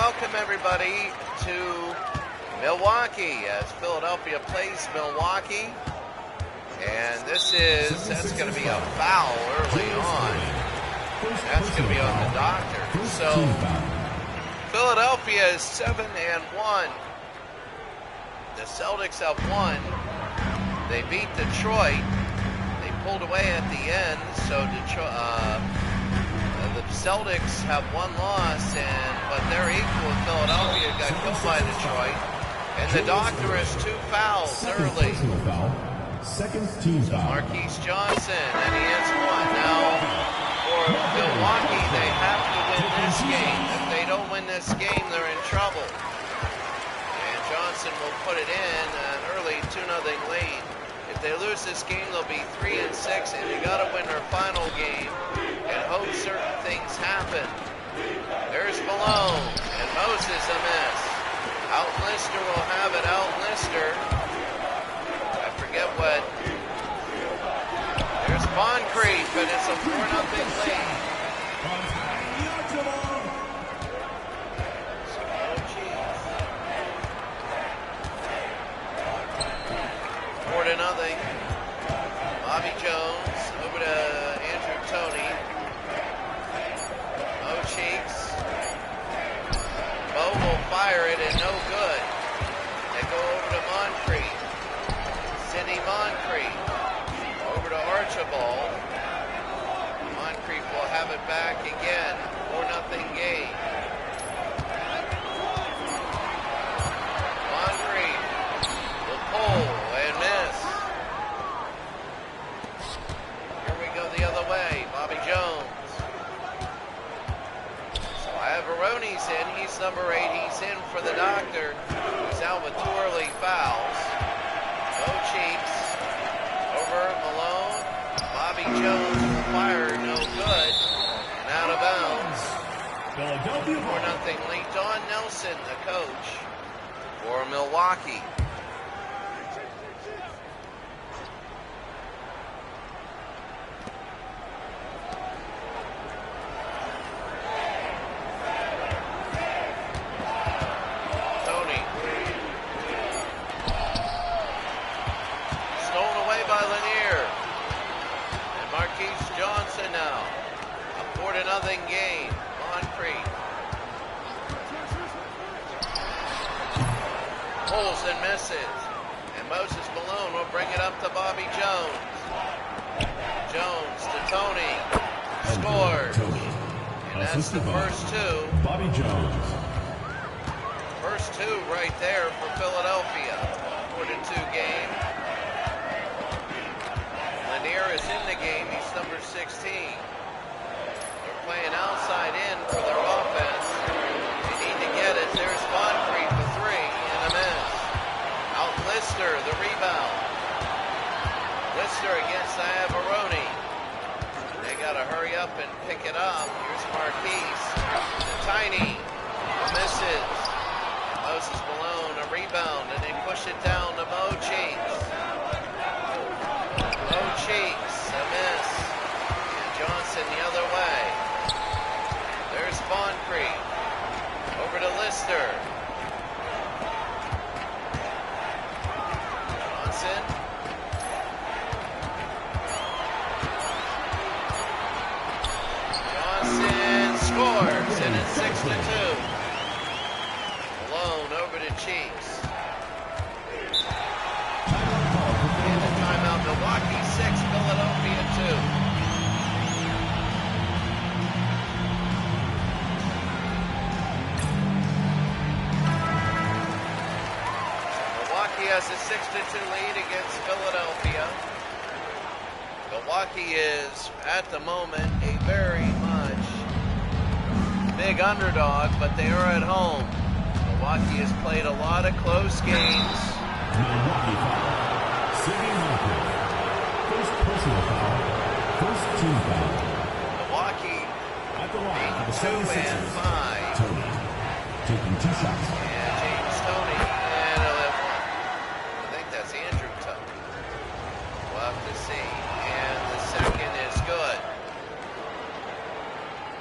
welcome everybody to Milwaukee as Philadelphia plays Milwaukee. And that's going to be a foul early on. That's going to be on the doctor. So Philadelphia is 7-1. The Celtics have won. They beat Detroit. They pulled away at the end. So the Celtics have one loss, but they're equal with Philadelphia. Got killed by Detroit. And the doctor has 2 fouls early. Second team foul. Marquise Johnson, and he has 1. Now, for Milwaukee, they have to win this game. If they don't win this game, they're in trouble. And Johnson will put it in an early 2-0 lead. If they lose this game, they'll be 3-6, and they got to win their final game and hope certain things happen. There's Malone, and Moses a miss. Alton Lister will have it. Alton Lister. I forget what. There's Moncrief, but it's a 4-0 lead. Nothing. Bobby Jones over to Andrew Toney. Mo Cheeks. Mo will fire it and no good. They go over to Moncrief. Sidney Moncrief. Over to Archibald. Moncrief will have it back again. 4-0 game. Moncrief will pull and miss. The other way, Bobby Jones. So Averoni's in. He's number 8. He's in for the doctor. He's out with 2 early fouls. Mo Cheeks over Malone. Bobby Jones will fire, no good, and out of bounds. Philadelphia 4-0 lead. Don Nelson, the coach for Milwaukee. Game. Moncrief. Pulls and misses. And Moses Malone will bring it up to Bobby Jones. Jones to Toney. Scores. And that's the first 2. Bobby Jones. First 2 right there for Philadelphia. 4-2 game. Lanier is in the game. He's number 16. Playing outside in for their offense. They need to get it. There's Moncrief for 3 and a miss. Out Lister, the rebound. Lister against Averoni. They got to hurry up and pick it up. Here's Marquise. Tiny misses. Moses Malone, a rebound, and they push it down to Mo Cheeks. Mo Cheeks, a miss. And Johnson the other way. There's Moncrief. Over to Lister. Johnson. Johnson scores, and it's 6-2. Malone over to Cheeks. And the timeout, Milwaukee 6, Philadelphia 2. Has a 6-2 lead against Philadelphia. Milwaukee is, at the moment, a very much big underdog, but they are at home. Milwaukee has played a lot of close games. Milwaukee foul. Sidney Moncrief. First personal foul. First team foul. Milwaukee at the line for the 2 and 5. Toney taking 2 shots. And James Toney. Andrew Toney. We'll have to see. And the second is good.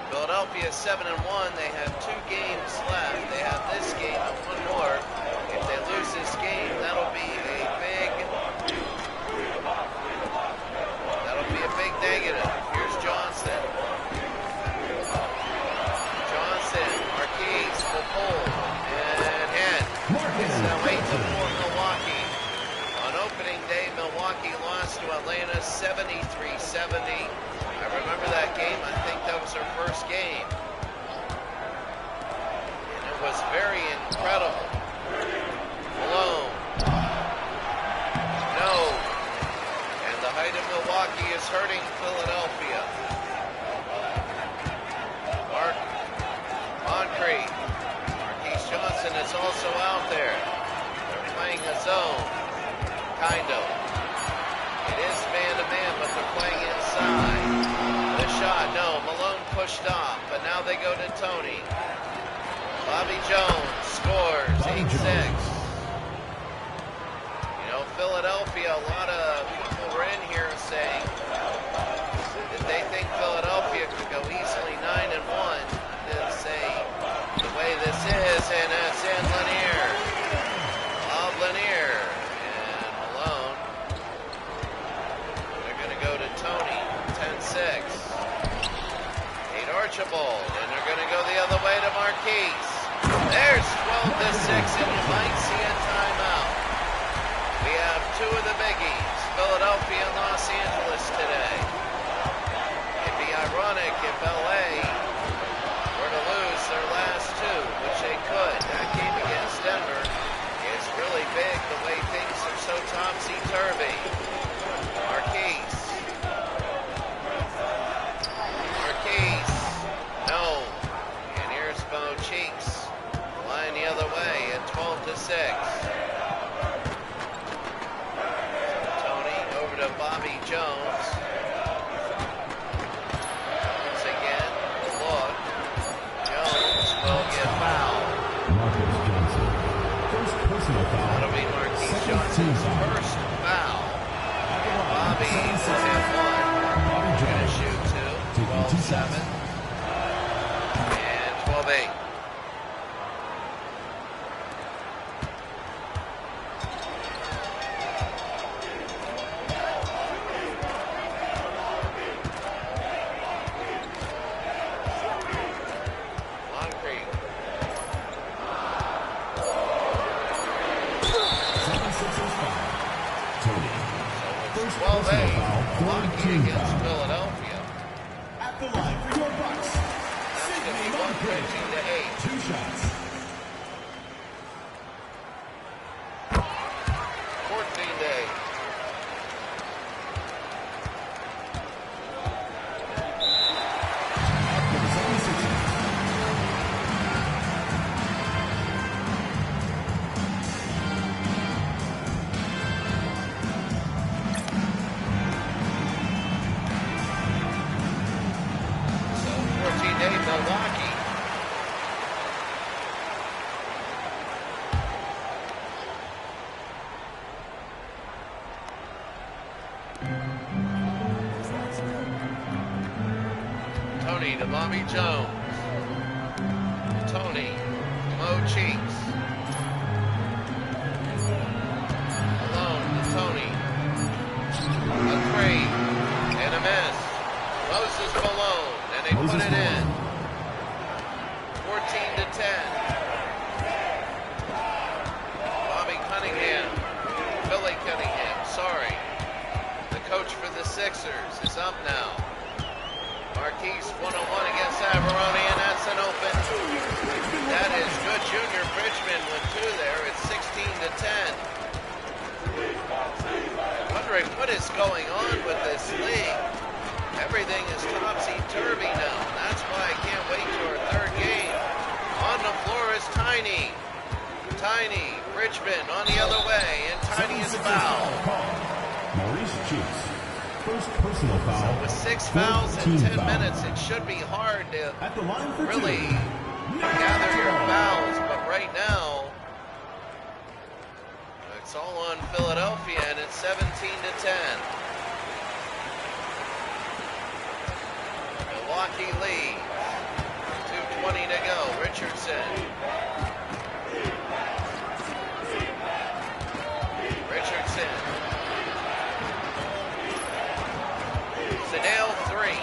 Philadelphia Philadelphia 7-1. They have 2 games left. They have this game and 1 more. If they lose this game, that'll be a big negative. Here's Johnson. Marquise will pull and hit. It's now 8-4 Milwaukee. On opening day, Milwaukee lost to Atlanta 73-70. I remember that game. I think that was their first game. And it was very incredible. Malone. No. And the height of Milwaukee is hurting Philadelphia. Marquise Johnson is also out there. They're playing a zone. Kind of. It is man-to-man, but they're playing inside. The shot, no. Malone pushed off, but now they go to Tony. Bobby Jones scores, 8-6. You know, Philadelphia, a lot of people were in here saying that they think Philadelphia could go easily 9-1. To say the way this is, and that's in Lanier. Bob Lanier and Malone. They're going to go to Tony, 10-6. Nate Archibald, and they're going to go the other way to Marquise. There's 12-6, and you might see a timeout. We have 2 of the biggies, Philadelphia and Los Angeles today. It'd be ironic if LA were to lose their last 2, which they could. That game against Denver is really big, the way things are so topsy-turvy. Marquise. No. And here's Bo Cheeks. Line the other way at 12-6. Tony over to Bobby Jones. Once again, look. Jones will get fouled. That'll be Marquise Johnson's first foul. Bobby is at 1. Going to shoot 2. 12-7. And 12-8. Milwaukee against Philadelphia. At the line for your Bucks. That's going to be 113-8. 2 shots. 14-8. Milwaukee. Tony to Bobby Jones. Tony, Mo Cheeks. Malone to Tony. A 3 and a miss. Moses Malone, and they put it in. 14-10. Bobby Cunningham, Billy Cunningham, sorry. The coach for the Sixers is up now. Marquise 1-on-1 against Averoni, and that's an open. That is good. Junior Bridgman with 2 there. It's 16-10. Wondering what is going on with this league. Everything is topsy-turvy now. That's why I can't wait to our 3rd game. On the floor is Tiny. Bridgman on the other way, and Tiny is fouled. Maurice Cheeks. First personal foul. So with 6 fouls in 10 minutes, it should be hard to at the line for really 2. gather your fouls. But right now, it's all on Philadelphia, and it's 17-10. Milwaukee leads. 2:20 to go. Richardson. Sedale 3.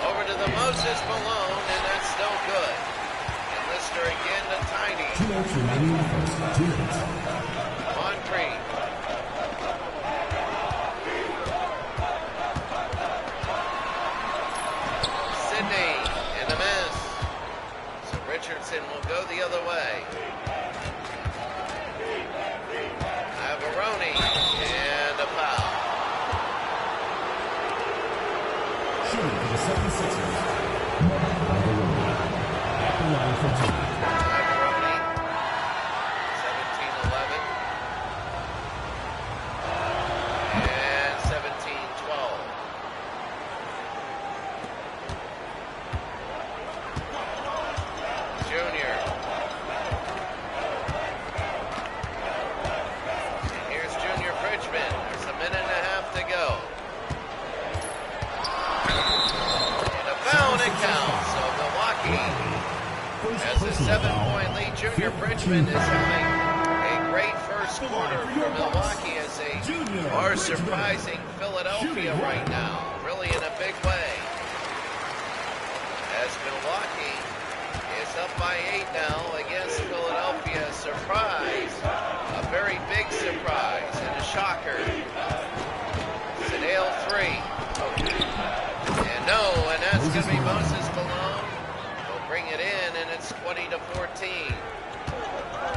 Over to the Moses Malone, and that's still good. And Lister again to Tiny. 2 minutes remaining in the first. 2 minutes. Moncrief. Sidney in the miss. So Richardson will go the other way. Averoni and a foul. Shooting for the 76ers. At the line for 2. Averoni, 17-11. And 17-12. Junior. And here's Junior Bridgman. There's a minute and a half to go. And a foul, and it counts. So Milwaukee has a 7-point lead. Junior Bridgman is having a great first quarter for Milwaukee as they are surprising Philadelphia right now, really in a big way. As Milwaukee is up by 8 now against Philadelphia. Surprise, a very big surprise and a shocker. Sedale 3. And no, and that's going to be Moses Malone. He'll bring it in, and it's 20-14.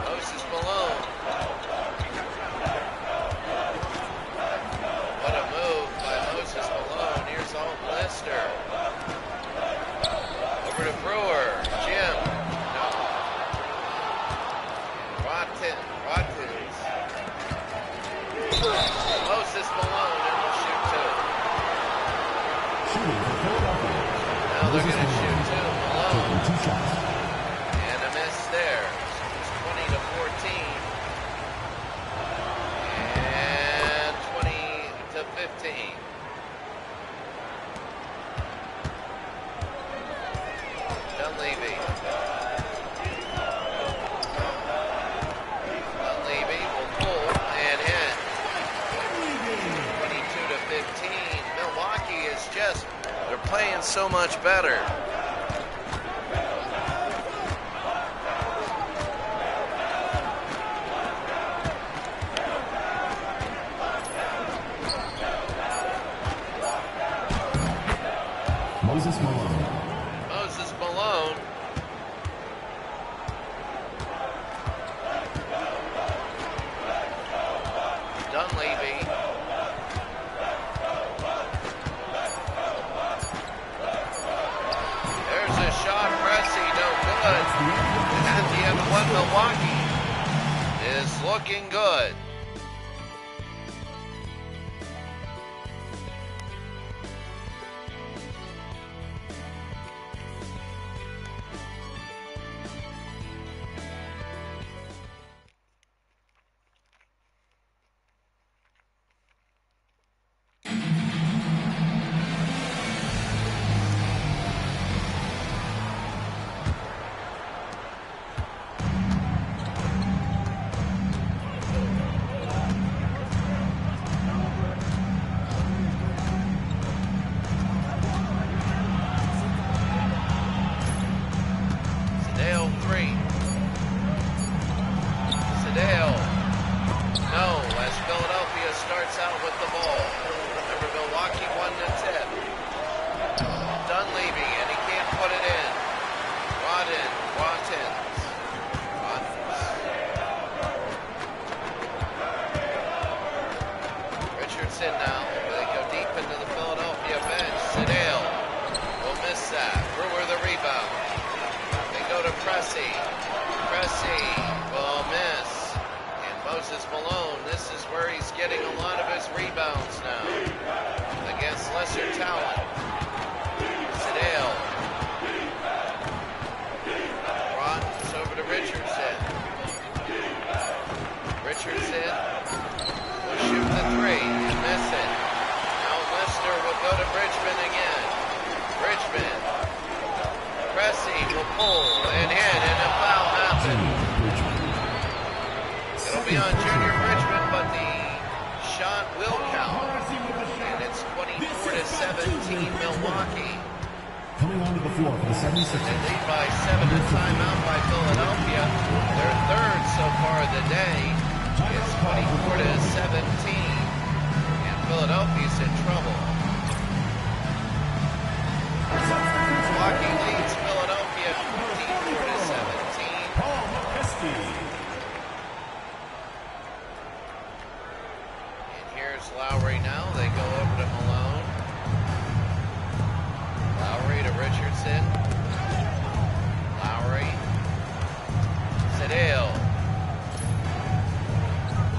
Moses Malone. What a move by Moses Malone. Here's Alton Lister. Over to Brewer. Jim. No. Watkins. Moses Malone, and we'll shoot 2. Shooting for Philadelphia. Now they're going to shoot 2. Malone. Taking 2 shots. And a miss there. It's 20-14. And 20-15. Dunleavy will pull and hit. 22-15. Milwaukee is just, they're playing so much better. Moses Malone. Moses Malone. Dunleavy. There's a shot. Pressy, no good. And at the end, one Milwaukee is looking good. Pressy will miss. And Moses Malone, this is where he's getting a lot of his rebounds now against lesser talent. Sedale. Brought over to Richardson. Richardson will shoot the 3 and miss it. Now Lister will go to Bridgman again. Bridgman. Cressy will pull and hit, and a foul happens. It'll be on Junior Bridgman, but the shot will count. And it's 24-17 Milwaukee. Coming onto the floor for the 76ers. They lead by 7 to timeout by Philadelphia. Their third so far of the day. It's 24-17. And Philadelphia's in trouble. Milwaukee leads Philadelphia 24-17. And here's Lowry now. They go over to Malone. Lowry to Richardson. Lowry. Sedale.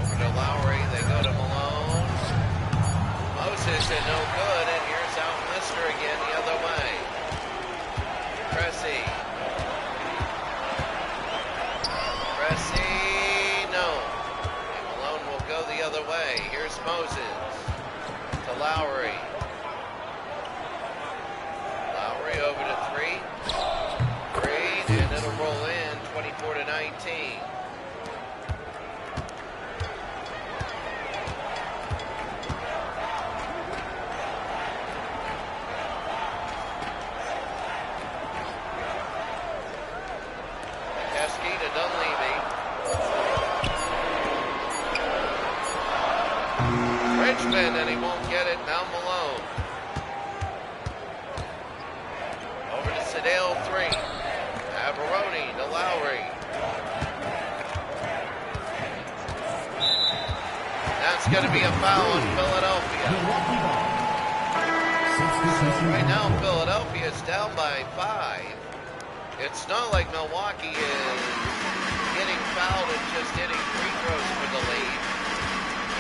Over to Lowry. They go to Malone. Moses is no good. And here's out Lister again the other way. Cressy. Cressy, no. And Malone will go the other way. Here's Moses to Lowry. Lowry over to three. And it'll roll in 24-19. And he won't get it. Now Malone. Over to Sedale, three. Aberoni to Lowry. That's going to be a foul in Philadelphia. Right now, Philadelphia is down by 5. It's not like Milwaukee is getting fouled and just hitting free throws for the lead.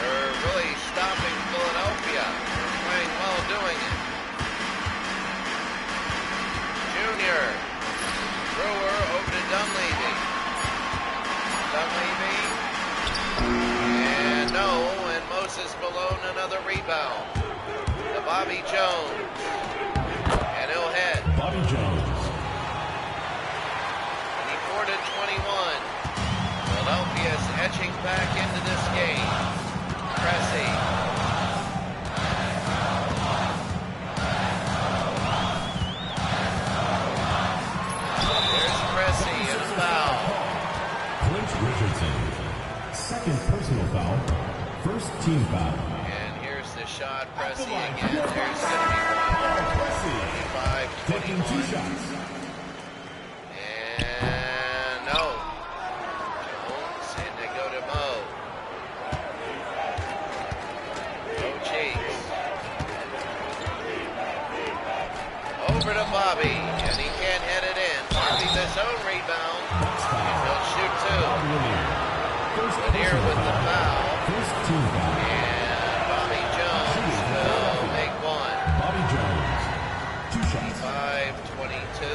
They're really stopping Philadelphia. They're playing well doing it. Junior. Brewer over to Dunleavy. Dunleavy. And no. And Moses Malone another rebound. To Bobby Jones. And he'll head. Bobby Jones. 24-21. Philadelphia is edging back into this game. Cressy. There's Cressy and a foul. Clint Richardson. Second personal foul. First team foul. And here's the shot. Cressy again. There's going to be one. 25-21. Taking 2 shots. And no. Jones and they go to Mo. Over to Bobby, and he can't hit it in. Bobby his own rebound, and he'll shoot 2. Lanier with the foul, and Bobby Jones will make 1. Bobby Jones, 2 shots. 25-22,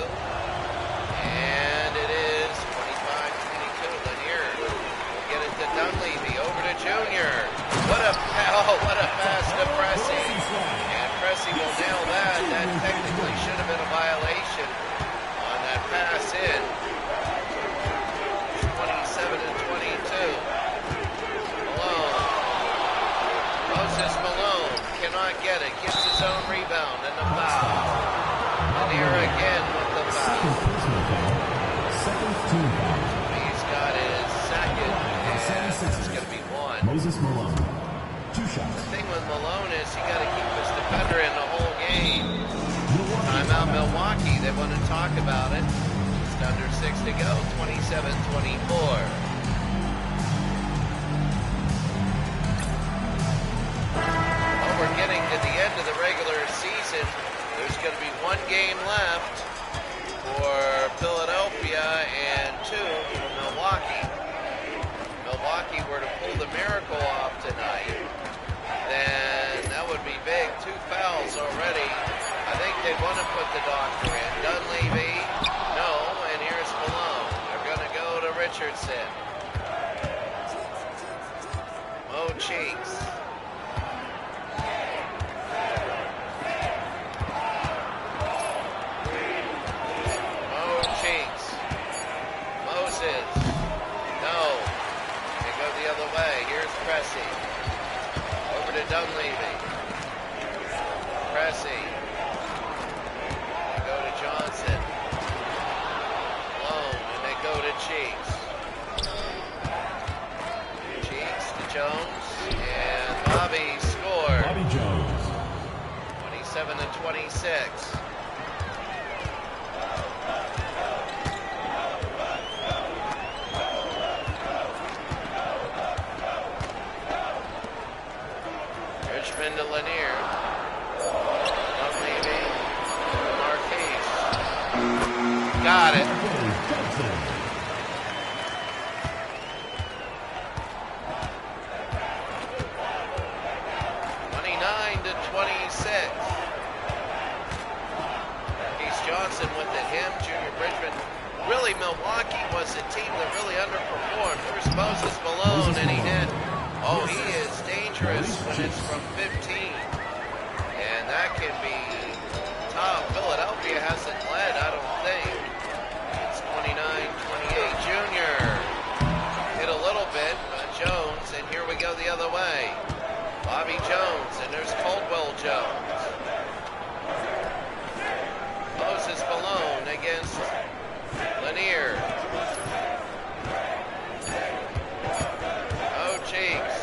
and it is 25-22. Lanier will get it to Dunleavy, over to Junior. What a pass to Cressy. Cressy will nail that. That technically should have been a violation on that pass in. 27-22. Malone. Moses Malone cannot get it. Gets his own rebound and the foul. And here again with the foul. Second team foul. He's got his second, and it's going to be 1. Moses Malone. 2 shots. The thing with Malone is you got to keep his defender in the whole game. Timeout Milwaukee. They want to talk about it. Just under 6 to go. 27-24. Well, we're getting to the end of the regular season. There's going to be 1 game left for Philadelphia and 2 for Milwaukee. Milwaukee were to pull the miracle off tonight, then that would be big. 2 fouls already. I think they want to put the doctor in. Dunleavy, no, and here's Malone. They're going to go to Richardson. Mo Cheeks. Mo Cressy. Over to Dunleavy. Cressy. They go to Johnson. Lone, and they go to Cheeks. Cheeks to Jones, and Bobby scored. Bobby Jones. 27-26. Richmond to Lanier. Dunleavy. Marquise. Got it. 29-26. Marquise Johnson with the him, Junior Bridgman. Really, Milwaukee was a team that really underperformed. There's Moses Malone, and he did. Oh, he is dangerous when it's from 15. And that can be tough. Philadelphia hasn't led, I don't think. It's 29-28. Junior hit a little bit, Jones, and here we go the other way. Bobby Jones, and there's Caldwell Jones. Moses Malone against Lanier. Oh, Cheeks.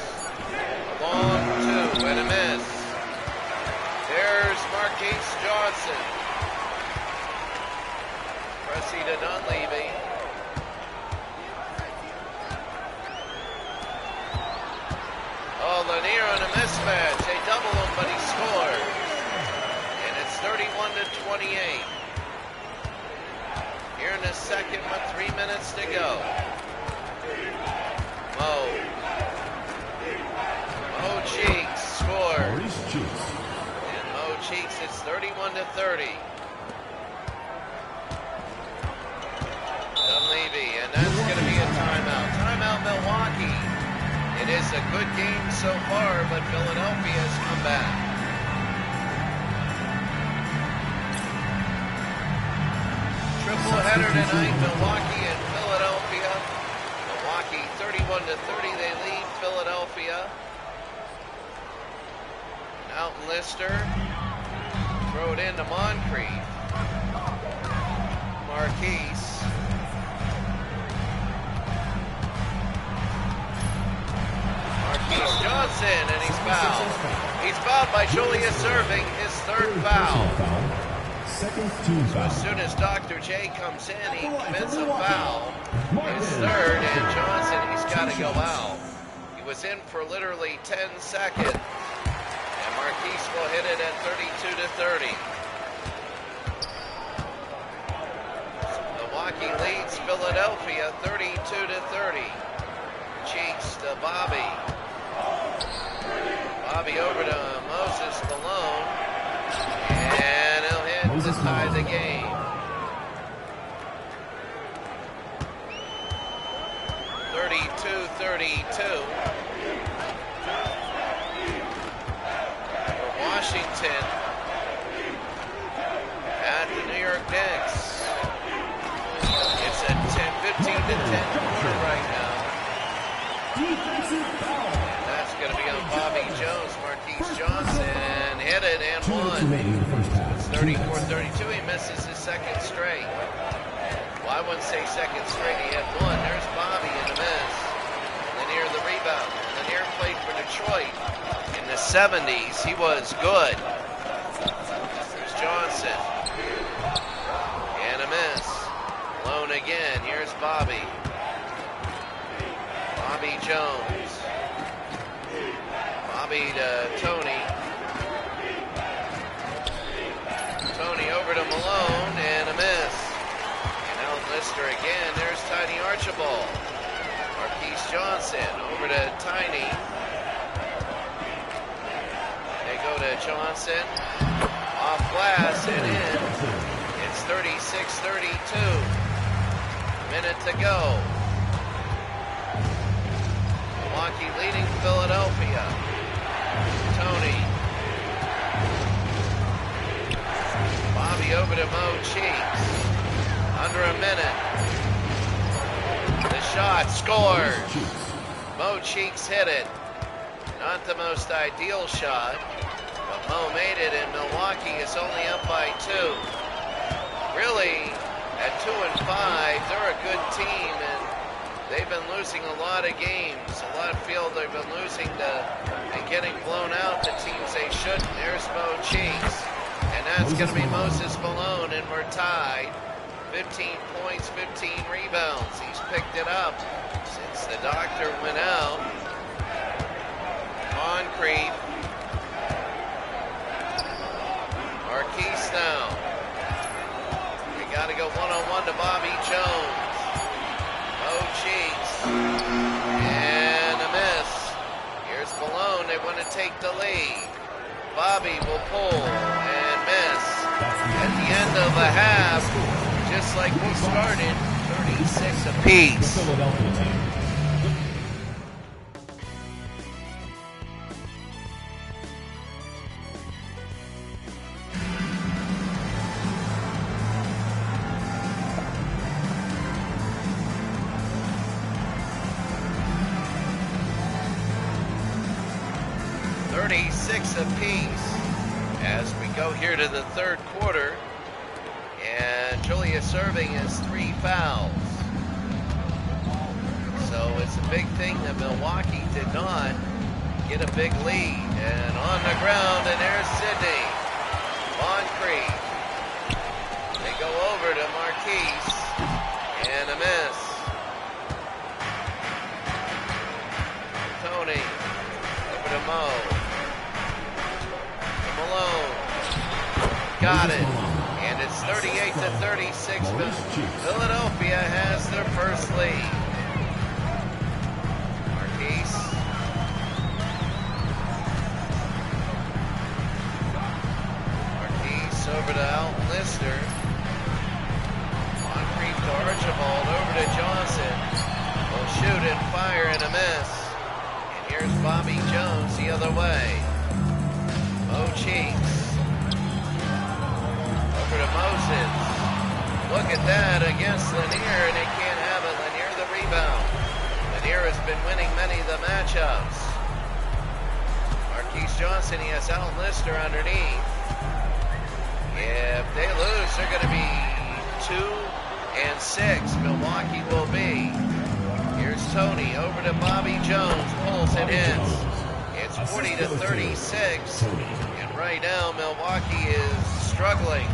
A long two and a miss. There's Marquise Johnson. Cressy to Dunleavy. Oh, Lanier on a mismatch. They double him, but he scores. And it's 31-28. Here in the second with 3 minutes to go. Mo Cheeks scores. And Mo Cheeks, it's 31-30. Dunleavy, and that's going to be a timeout. Timeout, Milwaukee. It is a good game so far, but Philadelphia has come back. Triple header tonight, Milwaukee and Philadelphia. Milwaukee 31-30, they lead Philadelphia. Out Lister, throw it into Moncrief. Marquise. Marquise Johnson, and he's fouled. He's fouled by Julius Serving, his third foul. Second team So foul. as soon as Dr. J comes in, he commits a foul. His third, and Johnson, he's got to go out. He was in for literally 10 seconds. And Marquise will hit it at 32-30. Milwaukee leads Philadelphia 32-30. Cheeks to Bobby. Bobby over to Moses Malone. And he'll hit to tie the game. Washington at the New York Knicks. It's a 15-10 quarter right now. Defensive foul. And that's going to be on Bobby Jones. Marquise Johnson hit it and 2 minutes won. remaining in the first half. It's 34-32. He misses his second straight. Well, I wouldn't say second straight. He had one. There's Bobby in the miss. Lanier the rebound. Lanier played for Detroit in the 70s. He was good. There's Johnson. And a miss. Lone again. Here's Bobby. Bobby Jones. Bobby to Tony. Tony over to Malone and a miss. And out Lister again. There's Tiny Archibald. Marquise Johnson over to Tiny. They go to Johnson. Off glass and in. It's 36-32. Minute to go. Milwaukee leading Philadelphia. Tony. Bobby over to Mo Cheeks. Under a minute. The shot scores. Mo Cheeks hit it. Not the most ideal shot, but Mo made it, and Milwaukee is only up by 2. Really, at 2 and 5, they're a good team, and they've been losing a lot of games. A lot of feel they've been losing to and getting blown out to teams they shouldn't. There's Bo Cheeks, and that's going to be Moses Malone, and we're tied. 15 points, 15 rebounds. He's picked it up since the doctor went out. Moncrief. Marquise now. We got to go one-on-one to Bobby Jones. Bo Cheeks. And a miss. Here's Malone. They want to take the lead. Bobby will pull and miss. At the end of the half, just like we started, 36 apiece. Philadelphia team. 36 apiece as we go here to the third quarter. And Julius Erving has 3 fouls. So it's a big thing that Milwaukee did not get a big lead. And on the ground, and there's Sidney. Moncrief. They go over to Marquise. And a miss. Tony. Over to Mo. To Malone. Got it. And it's 38-36, but Philadelphia has their first lead. Marquise. Marquise over to Alton Lister. Moncrief to Archibald, over to Johnson. Will shoot and fire and a miss. And here's Bobby Jones the other way. Mo Cheeks. To Moses. Look at that against Lanier, and they can't have it. Lanier the rebound. Lanier has been winning many of the matchups. Marquise Johnson, he has Alton Lister underneath. If they lose, they're going to be 2 and 6. Milwaukee will be. Here's Tony over to Bobby Jones. Pulls and hits. It's 40-36. And right now, Milwaukee is struggling.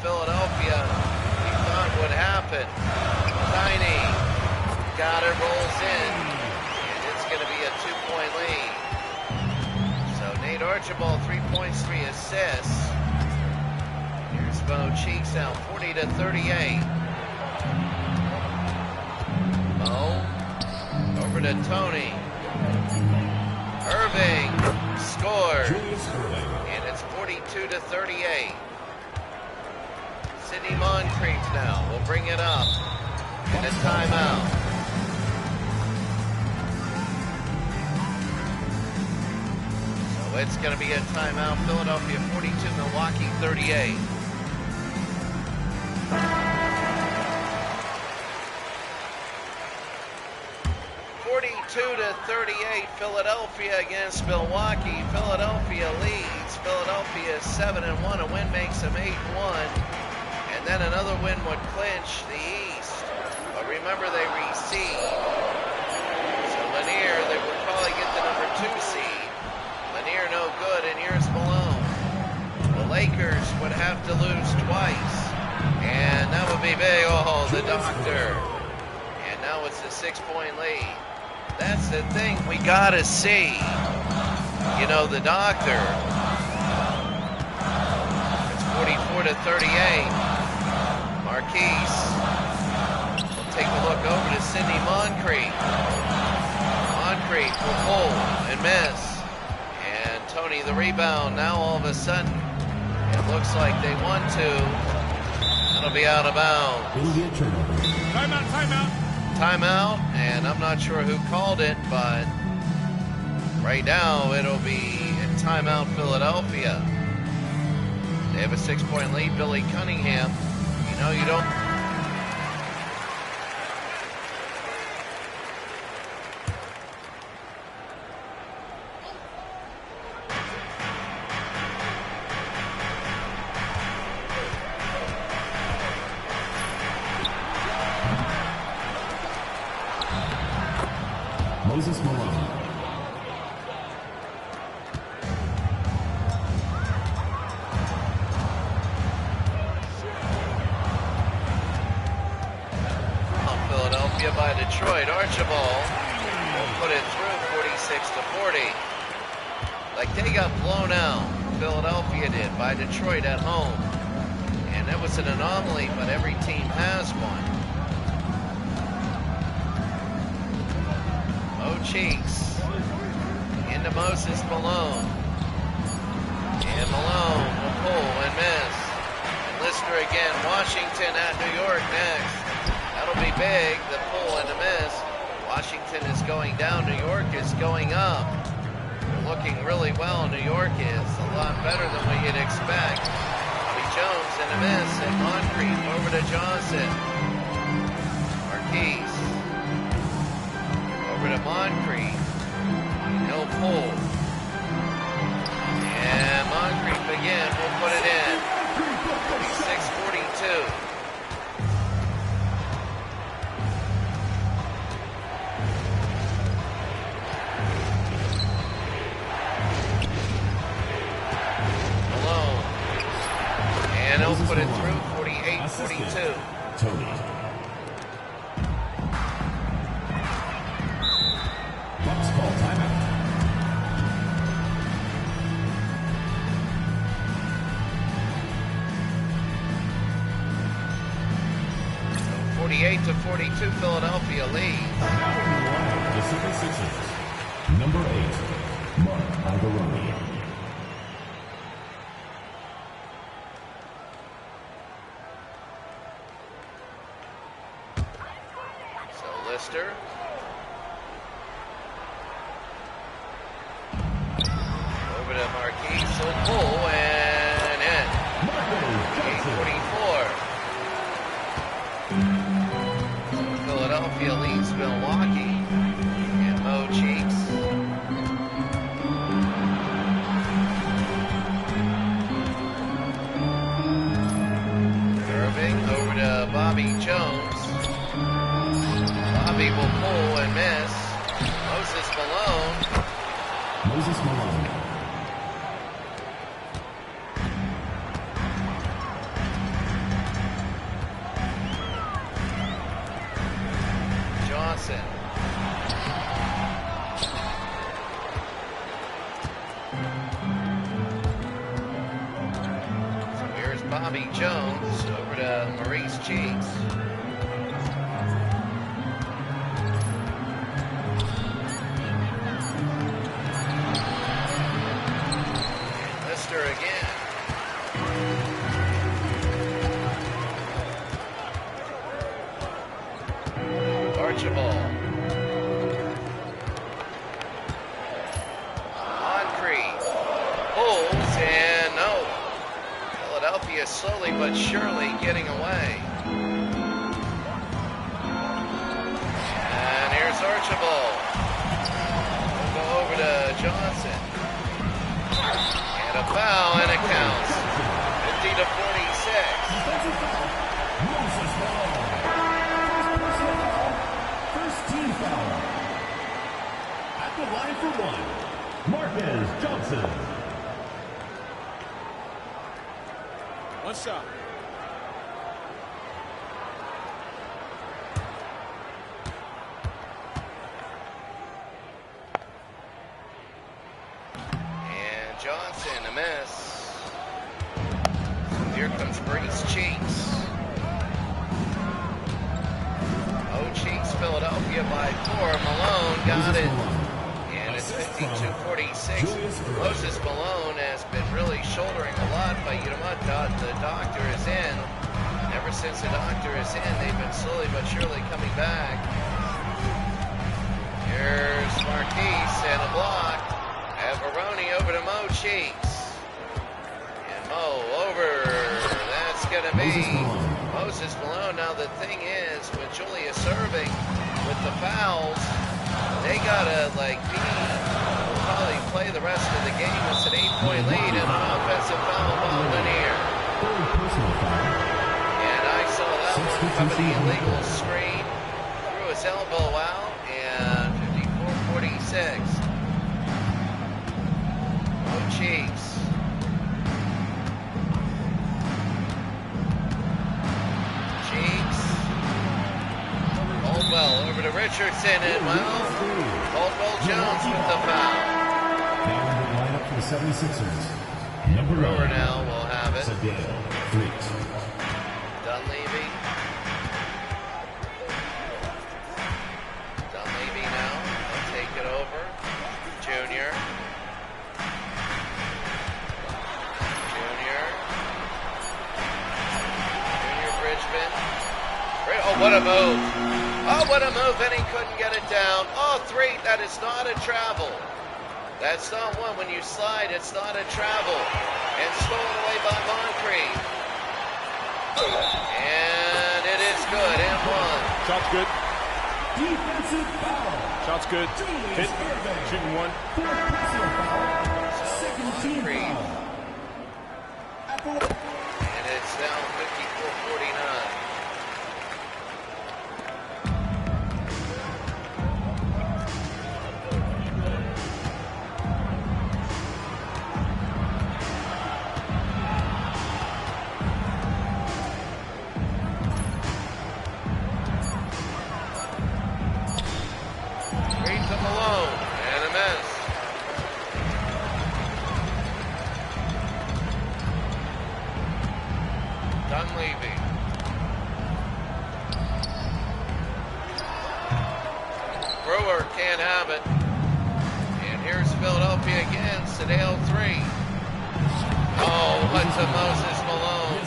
Philadelphia, we thought would happen. Tiny, got it, rolls in, and it's going to be a 2-point lead. So Nate Archibald, 3 points, 3 assists. Here's Bo Cheeks now, 40-38. Mo, over to Tony. Erving scores, and it's 42-38. Sidney Moncrief now will bring it up in a timeout. So it's going to be a timeout. Philadelphia 42, Milwaukee 38. (42-38) Philadelphia against Milwaukee. Philadelphia leads. Philadelphia is 7-1. A win makes them 8-1. And then another win would clinch the East. But remember, they reseed. So Lanier, they would probably get the number 2 seed. Lanier no good, and here's Malone. The Lakers would have to lose twice. And that would be big. Oh, the doctor. And now it's a 6-point lead. That's the thing we gotta see. You know, the doctor. It's 44-38. Marquise will take a look over to Sidney Moncrief. Moncrief will pull and miss. And Tony the rebound. Now all of a sudden, it looks like they want to. That'll be out of bounds. Timeout, timeout. Timeout, and I'm not sure who called it, but right now it'll be in timeout Philadelphia. They have a 6-point lead. Billy Cunningham. No, you don't. Moses Malone. Philadelphia by Detroit. Archibald will put it through 46-40. Like they got blown out, Philadelphia did, by Detroit at home. And that was an anomaly, but every team has one. Cheeks into Moses Malone. And Malone will pull and miss. And Lister again. Washington at New York next. That'll be big, the pull and the miss. Washington is going down. New York is going up. They're looking really well. New York is a lot better than we could expect. Bobby Jones and a miss. And Moncrief over to Johnson. Marquise. Over to Moncrief. He'll pull. And Moncrief again will put it in. 46-42. Malone. And he'll put it through 48-42. Tony. Bucks call timeout. 48-42, Philadelphia leads. The 76ers. Number 8, Mark Algaroni. So Lister. Over to Marquise, so pull and in. 8:44. Philadelphia leads Milwaukee. And Mo Cheeks. Irving over to Bobby Jones. Bobby will pull and miss. Moses Malone. Moses Malone. Johnson. So here's Bobby Jones over to Maurice Cheeks. Lister again. Archibald. Moncrief pulls and no. Philadelphia slowly but surely getting away. And here's Archibald. We'll go over to Johnson. And a foul and it counts. 50-46. Moses Malone. First team foul. At the line for one, Marquez Johnson. One shot. And Johnson, a miss. So here comes Maurice Cheeks. Cheeks, Philadelphia by 4. Malone got it. And it's 52-46. Moses Malone has been really shouldering a lot, but you know what? The doctor is in. Ever since the doctor is in, they've been slowly but surely coming back. Here's Marquise and a block. Algaroni over to Mo Cheeks. And Mo over. That's going to be Moses Malone. Now the thing is, with Julius Irving, with the fouls, they gotta probably play the rest of the game. It's an 8-point lead and an offensive foul ball in here. And I saw that one coming, the illegal screen, threw his elbow out, and No cheeks. Caldwell over to Richardson, and well, Caldwell Jones with the foul. Now in the lineup for the 76ers. Number Brewer 9. now will have it. Dunleavy now. They'll take it over. Junior Bridgman. Oh, what a move. Oh, what a move, and he couldn't get it down. Oh, 3, that is not a travel. That's not one. When you slide, it's not a travel. And stolen away by Moncrief. And it is good, and 1. Shot's good. Defensive foul. Shot's good. Hit. Shooting 1. Second team foul. And it's down 54-49. Malone, and a miss. Dunleavy. Brewer can't have it. And here's Philadelphia again. Sedale 3. Oh, what to Moses Malone.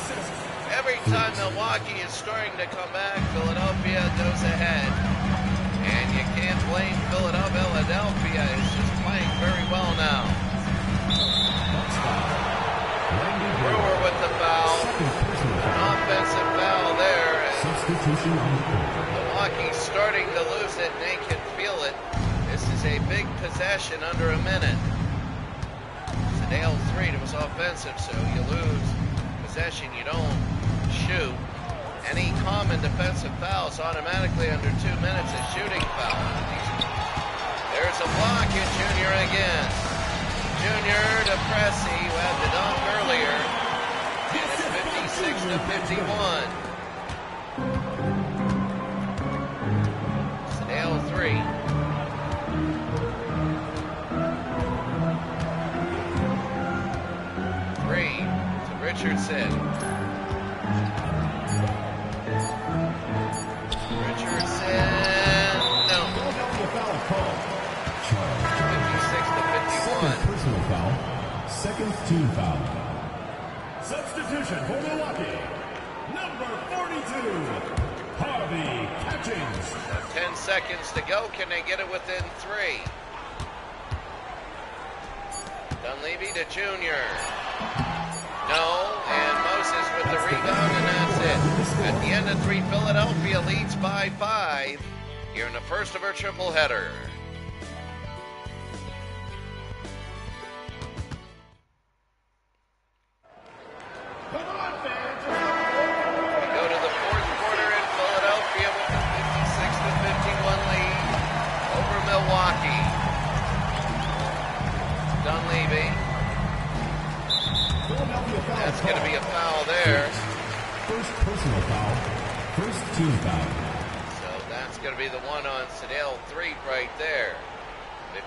Every time Milwaukee is starting to come back, Philadelphia goes ahead. And you can't blame Philadelphia. Philadelphia is just playing very well now. Brewer with the foul. An offensive foul there. Milwaukee's starting to lose it, and they can feel it. This is a big possession under a minute. Sedale 3, it was offensive, so you lose possession, you don't shoot. Any common defensive fouls automatically under 2 minutes a shooting foul. There's a block in Junior again. Junior to Pressey, who had the dunk earlier. And it's 56-51. Sedale 3. To Richardson. No. 56-51. Personal foul. Second team foul. Substitution for Milwaukee. Number 42, Harvey Catchings. 10 seconds to go. Can they get it within 3? Dunleavy to Junior. No, and Moses with the rebound, and that's it. At the end of 3, Philadelphia leads by 5 here in the first of our triple header. We go to the fourth quarter in Philadelphia with a 56-51 lead over Milwaukee. Dunleavy. That's going to be a foul there. First personal foul. First team foul. So that's going to be the one on Sedale 3 right there.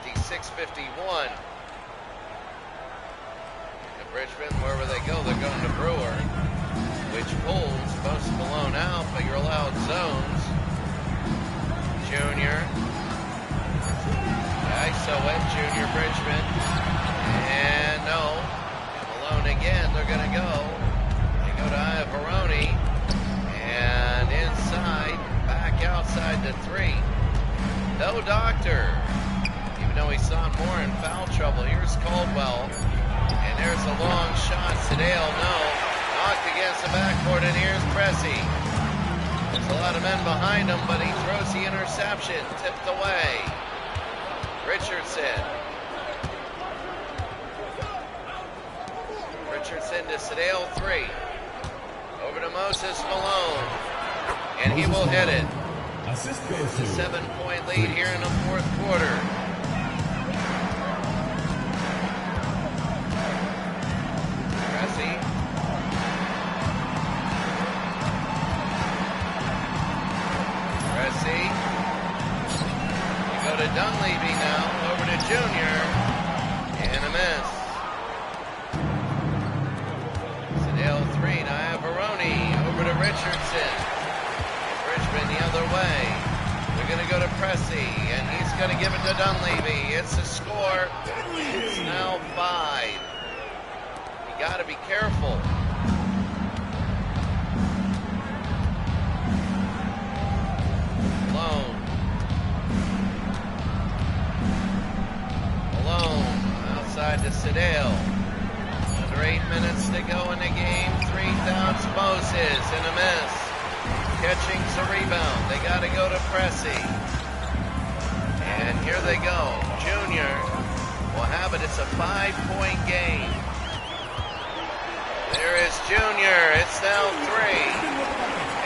56-51. And Bridgman, wherever they go, they're going to Brewer, which pulls most Malone out, but you're allowed zones. Junior. ISO it, Junior Bridgman. And no. Again, they're going to go. They go to Iavaroni. And inside, back outside to 3. No Doctor. Even though he saw more in foul trouble. Here's Caldwell. And there's a long shot. Sedale, no. Knocked against the backboard, and here's Pressey. There's a lot of men behind him, but he throws the interception. Tipped away. Richardson. Richardson to Sedale 3. Over to Moses Malone. And he will hit it. Assist goes It's a to 7-point lead here in the fourth quarter. Dunleavy now over to Junior, and a miss. Sedale 3, Navarone over to Richardson. Bridgman the other way. They're going to go to Pressey, and he's going to give it to Dunleavy. It's a score. It's now 5. You got to be careful. Malone outside to Sedale. Under 8 minutes to go in the game. 3 downs Moses and a miss. Catching's a rebound. They got to go to Pressey. And here they go. Junior will have it. It's a 5-point game. There is Junior. It's now 3.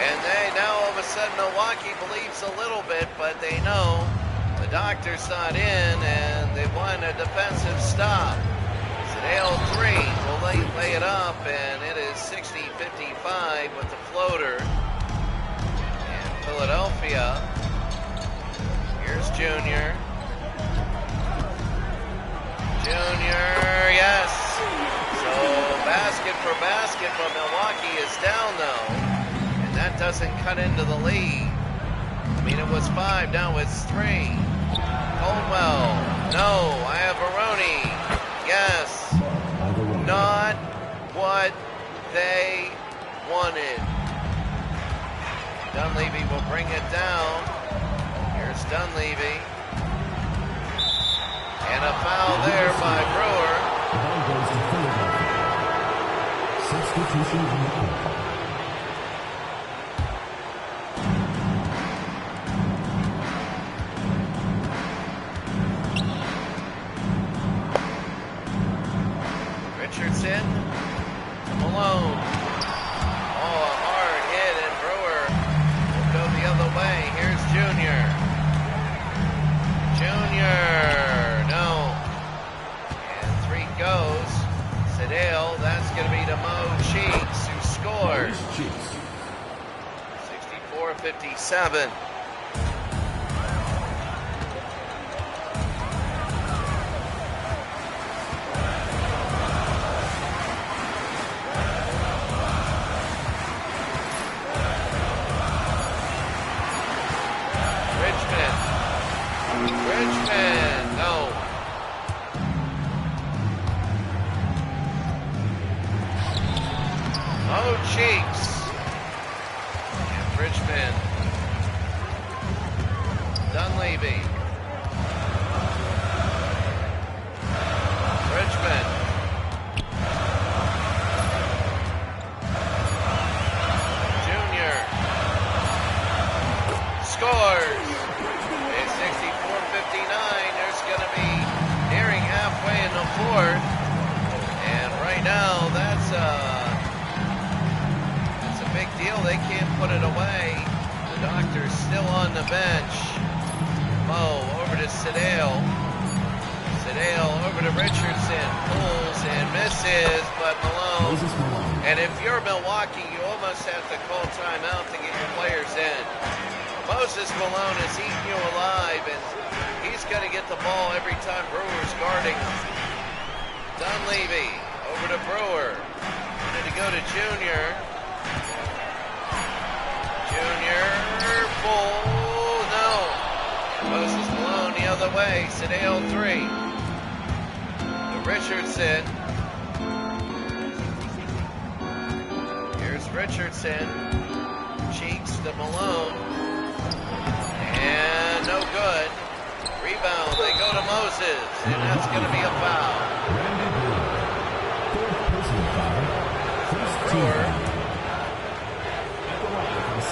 And they now all of a sudden Milwaukee believes a little bit, but they know the doctor's not in and they want a defensive stop. Sedale 3 will lay it up, and it is 60-55 with the floater. And Philadelphia, here's Junior. Junior, yes. So basket for basket, but Milwaukee is down though. That doesn't cut into the lead. I mean, it was 5, now it's 3. Coldwell, no. Iavaroni, yes. Not what they wanted. Dunleavy will bring it down. Here's Dunleavy. And a foul there by Brewer. Substitution on the court. Richardson to Malone. Oh, a hard hit, and Brewer will go the other way. Here's Junior. Junior, no. And 3 goes. Sedale, that's going to be to Mo Cheeks, who scores. 64-57. Bridgman, no. Oh, Cheeks. And Bridgman. Dunleavy. Bridgman. Junior. Scores. It's 64-59. There's going to be nearing halfway in the 4th. And right now, that's a big deal. They can't put it away. The doctor's still on the bench. Mo over to Sedale. Sedale over to Richardson. Pulls and misses, but Malone. And if you're Milwaukee, you almost have to call timeout to get your players in. Moses Malone is eating you alive, and he's going to get the ball every time Brewer's guarding him. Dunleavy over to Brewer. Wanted to go to Junior. Junior, full, no. Moses Malone the other way. Sedale 3. To Richardson. Here's Richardson. Cheeks to Malone. And no good. Rebound, they go to Moses, and that's going to be a foul. Brewer. 66-59.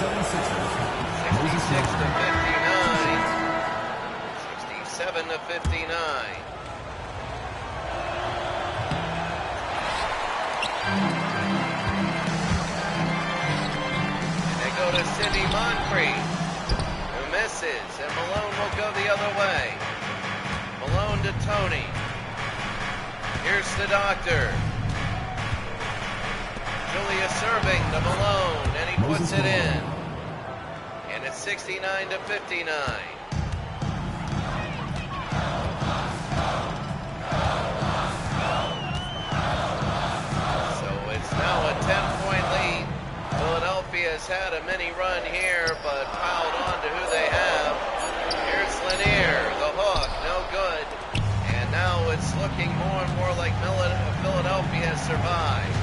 67-59. And they go to Sidney Moncrief. Misses, and Malone will go the other way. Malone to Tony. Here's the doctor. Julius serving to Malone, and he puts it in. And it's 69-59. has had a mini run here, but piled on to who they have. Here's Lanier, the hook, no good. And now it's looking more and more like Philadelphia has survived.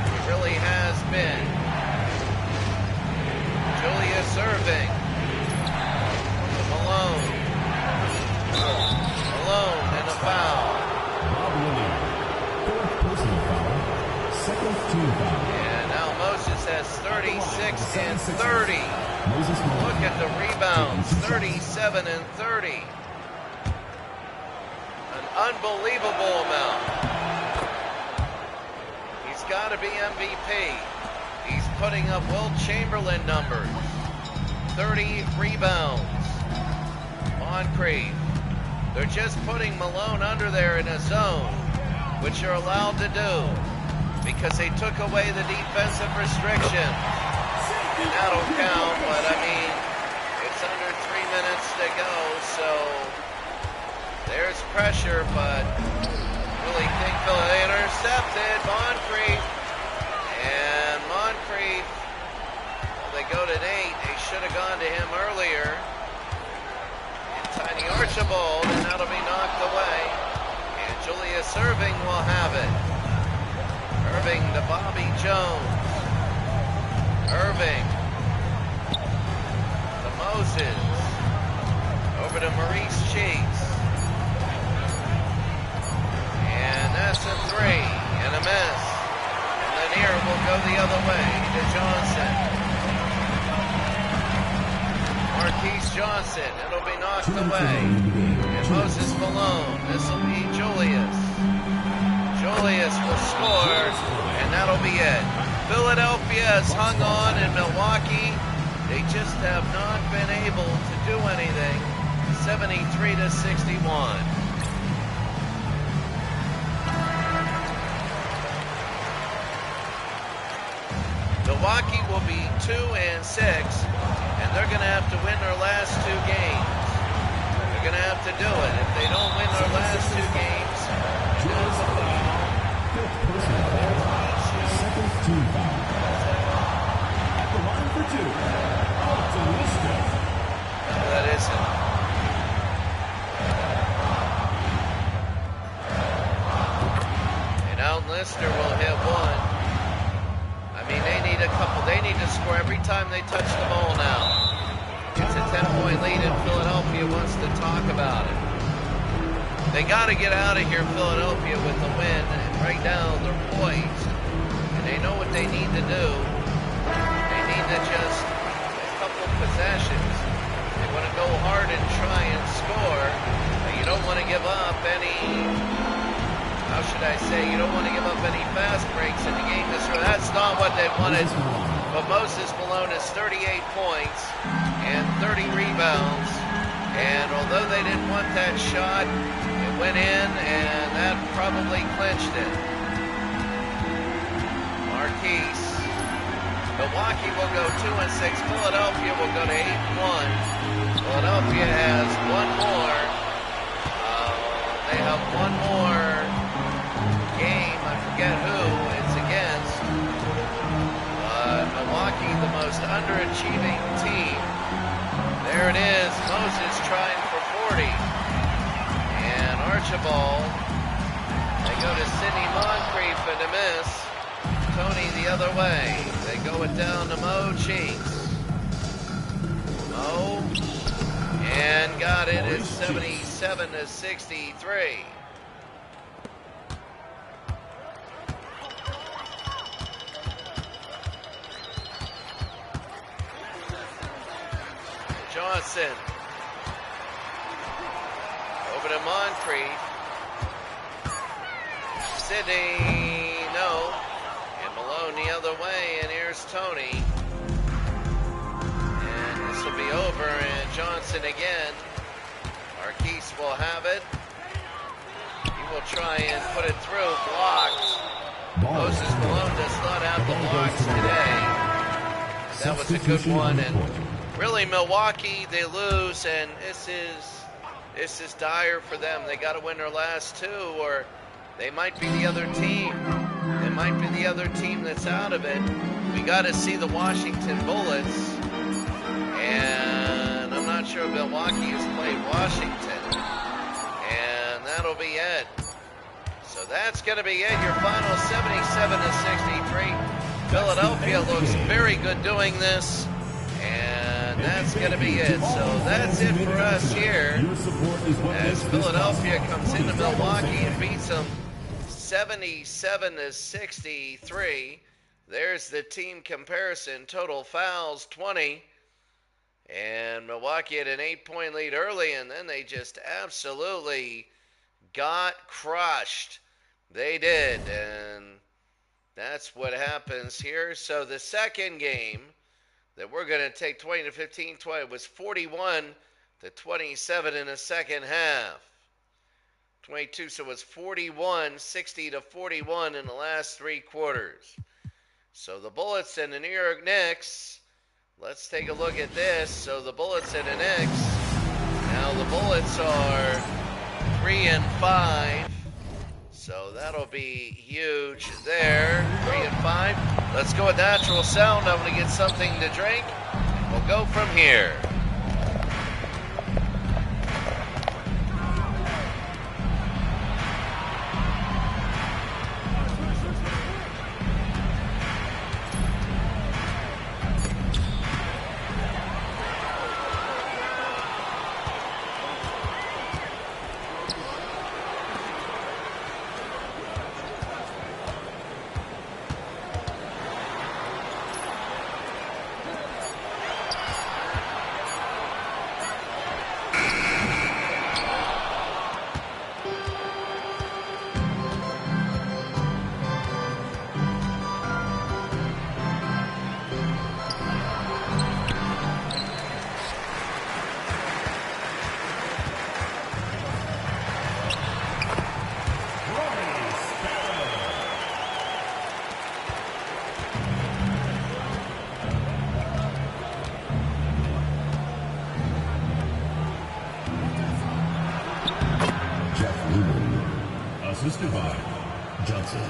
It really has been. Julius Irving. Malone. Malone and a foul. Bob Lanier, fourth personal foul, second team foul. And now Moses has 36 and 30. Look at the rebounds, 37 and 30. An unbelievable amount. He's got to be MVP. He's putting up Wilt Chamberlain numbers. 30 rebounds. Moncrief. They're just putting Malone under there in a zone, which you're allowed to do because they took away the defensive restrictions. And that'll count, but I mean, it's under 3 minutes to go, so there's pressure, but really think they intercepted Moncrief. And Moncrief, well, they go to Nate. They should have gone to him earlier. And Tiny Archibald, and that'll be knocked away. And Julius Irving will have it. Irving to Bobby Jones. Irving to Moses. Over to Maurice Cheeks. And that's a three and a miss. Lanier will go the other way to Johnson. Marquise Johnson, it'll be knocked away. And Moses Malone, this will be Julius. Julius will score, and that'll be it. Philadelphia has hung on in Milwaukee. They just have not been able to do anything. 73-61. Milwaukee will be 2-6, and they're going to have to win their last 2 games. They're going to have to do it. If they don't win their last 2 games, that's a foul. Fifth personal foul, second team foul. At the line for 2, optimistic. No, that isn't. And Alton Lister will hit 1. I mean, they need a couple. They need to score every time they touch the ball now. It's a 10-point lead, and Philadelphia wants to talk about it. They got to get out of here, Philadelphia, with the win. And right now, they're poised, and they know what they need to do. They need to just a couple possessions. They want to go hard and try and score. But you don't want to give up any. How should I say? You don't want to give up any fast breaks in the game. That's not what they wanted. But Moses Malone has 38 points and 30 rebounds. And although they didn't want that shot, it went in, and that probably clinched it. Marquise. Milwaukee will go 2-6. Philadelphia will go to 8-1. Philadelphia has one more. They have one more game, I forget who it's against, but Milwaukee, the most underachieving team. There it is, Moses trying for 40, and Archibald, they go to Sidney Moncrief and a miss. Tony the other way, they go it down to Mo Cheeks. Mo, and got it at 77-63. Johnson. Over to Moncrief. Sidney, no. And Malone the other way, and here's Tony. And this will be over, and Johnson again. Marquise will have it. He will try and put it through. Blocked. Moses Malone does not have the blocks today. That was a good one, and really, Milwaukee, they lose, and this is dire for them. They got to win their last 2, or they might be the other team. They might be the other team that's out of it. We we got to see the Washington Bullets. And I'm not sure Milwaukee has played Washington. And that'll be it. So that's going to be it. Your final 77-63. Philadelphia looks very good doing this. And that's going to be it. So that's it for us here. As Philadelphia comes into Milwaukee and beats them 77-63. There's the team comparison. Total fouls 20. And Milwaukee had an 8-point lead early, and then they just absolutely got crushed. They did, and that's what happens here. So the second game that we're going to take 20-15, 20 was 41-27 in the second half. 22, so it was 41, 60-41 in the last three quarters. So the Bullets and the New York Knicks, let's take a look at this. So the Bullets and the Knicks, now the Bullets are 3-5. So that'll be huge there. 3-5. Let's go with natural sound. I'm going to get something to drink. We'll go from here. Assisted by Johnson.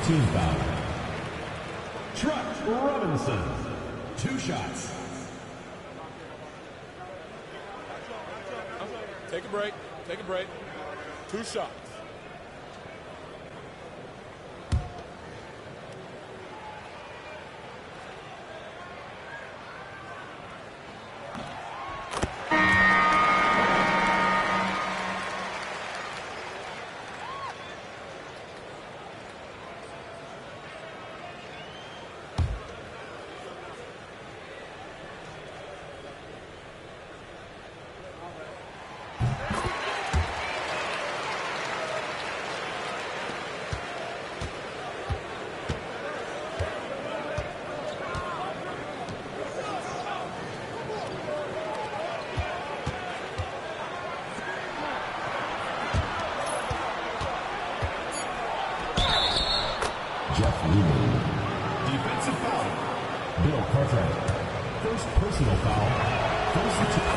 team foul. Trent Robinson, 2 shots. Take a break. Take a break. 2 shots. Defensive foul. Bill Cartwright. First personal foul. First and 2.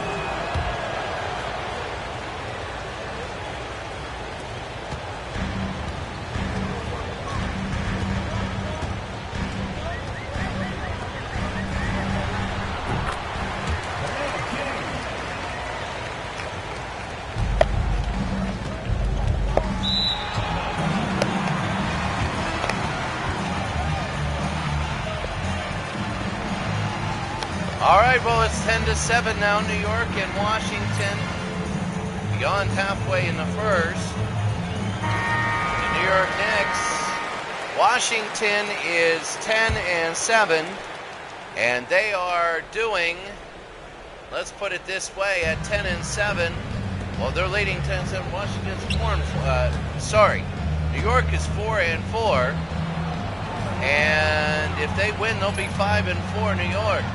All right, well, it's 10-7 now, New York and Washington. Beyond halfway in the first. The New York Knicks. Washington is 10-7, and they are doing, let's put it this way, at 10-7. Well, they're leading 10-7. Washington's 4-4. New York is 4-4, and if they win, they'll be 5-4. New York.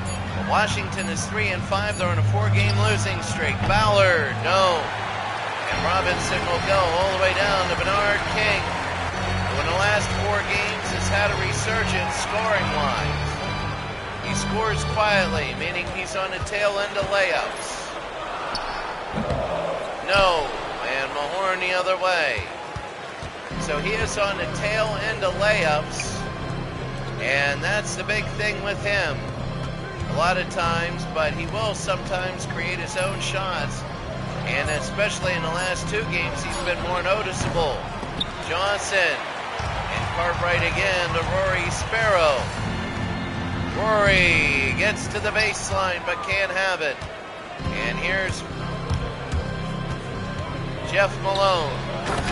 Washington is 3-5. They're on a 4-game losing streak. Ballard, no. And Robinson will go all the way down to Bernard King, who in the last 4 games has had a resurgence scoring-wise. He scores quietly, meaning he's on the tail end of layups. No. And Mahorn the other way. So he is on the tail end of layups, and that's the big thing with him. A lot of times, but he will sometimes create his own shots, and especially in the last 2 games, he's been more noticeable. Johnson and Cartwright again to Rory Sparrow. Rory gets to the baseline but can't have it. And here's Jeff Malone.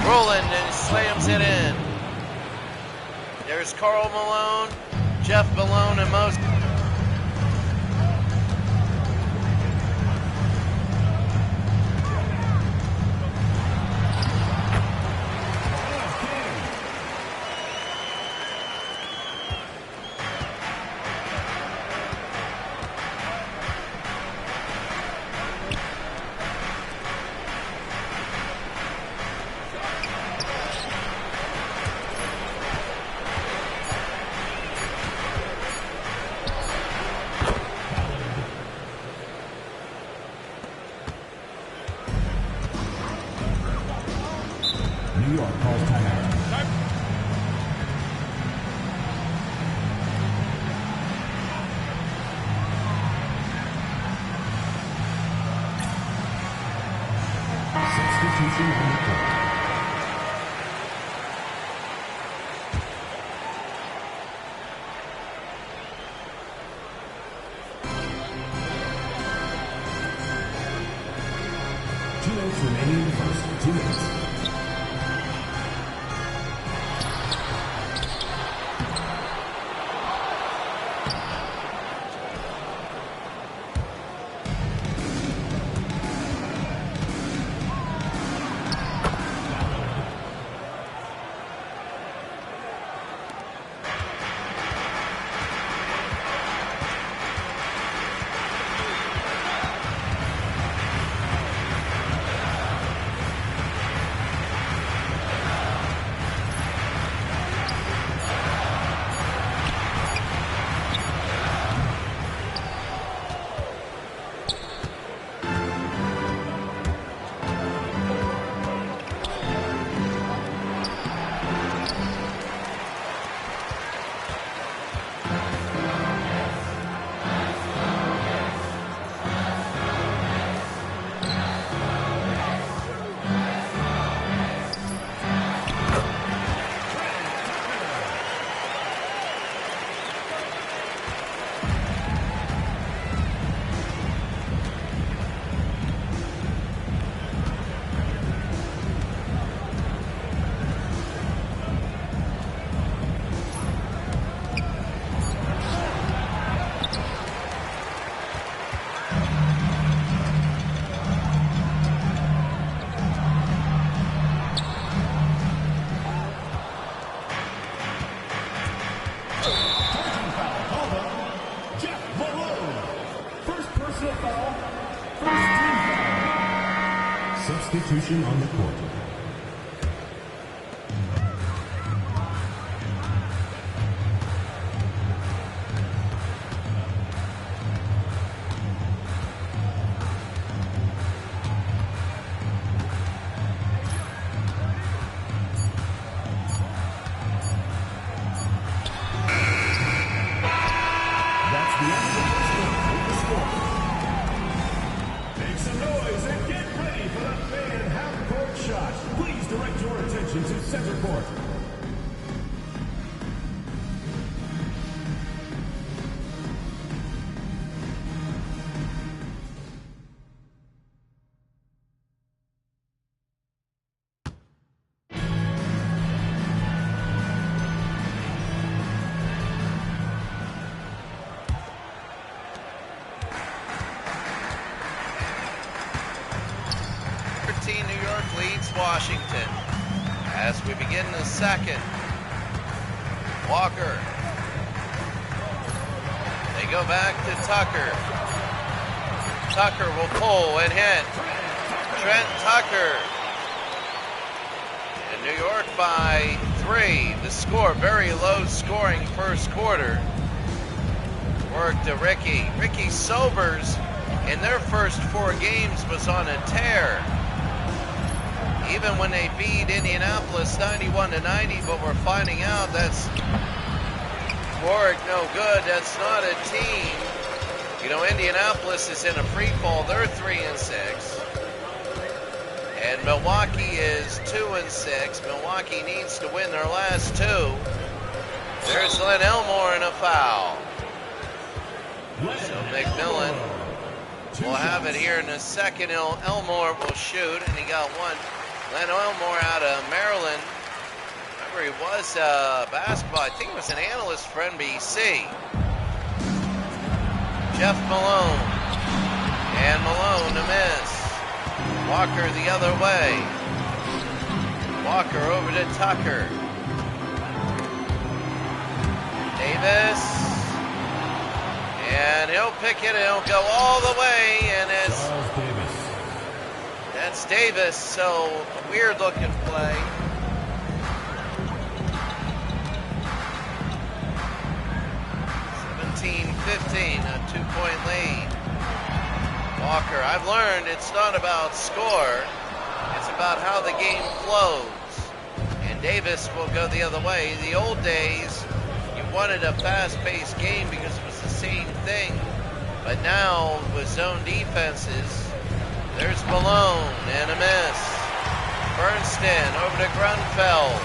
Rolling and slams it in. There's Karl Malone, Jeff Malone, and most. New York calls timeout. Two minutes remaining in the first. 2 minutes. foul. First team foul. Substitution on the court. Make some noise and get ready for the fan half-court shot. Please direct your attention to center court. New York leads Washington as we begin the second. Walker. They go back to Tucker. Tucker will pull and hit. Trent Tucker. And New York by 3. The score, very low scoring first quarter. Work to Ricky. Ricky Sobers in their first 4 games was on a tear. Even when they beat Indianapolis 91-90, but we're finding out that's Warwick no good. That's not a team. You know, Indianapolis is in a free fall. They're 3-6. And Milwaukee is 2-6. Milwaukee needs to win their last 2. There's Len Elmore in a foul. So McMillan will have it here in a second. Elmore will shoot, and he got one. Len Elmore out of Maryland. Remember, he was basketball. I think he was an analyst for NBC. Jeff Malone. And Malone a miss. Walker the other way. Walker over to Tucker. Davis. And he'll pick it, and he'll go all the way, and it's... That's Davis, so a weird looking play. 17-15, a 2-point lead. Walker, I've learned it's not about score, it's about how the game flows. And Davis will go the other way. The old days, you wanted a fast-paced game because it was the same thing. But now, with zone defenses, there's Malone and a miss. Bernstein over to Grunfeld.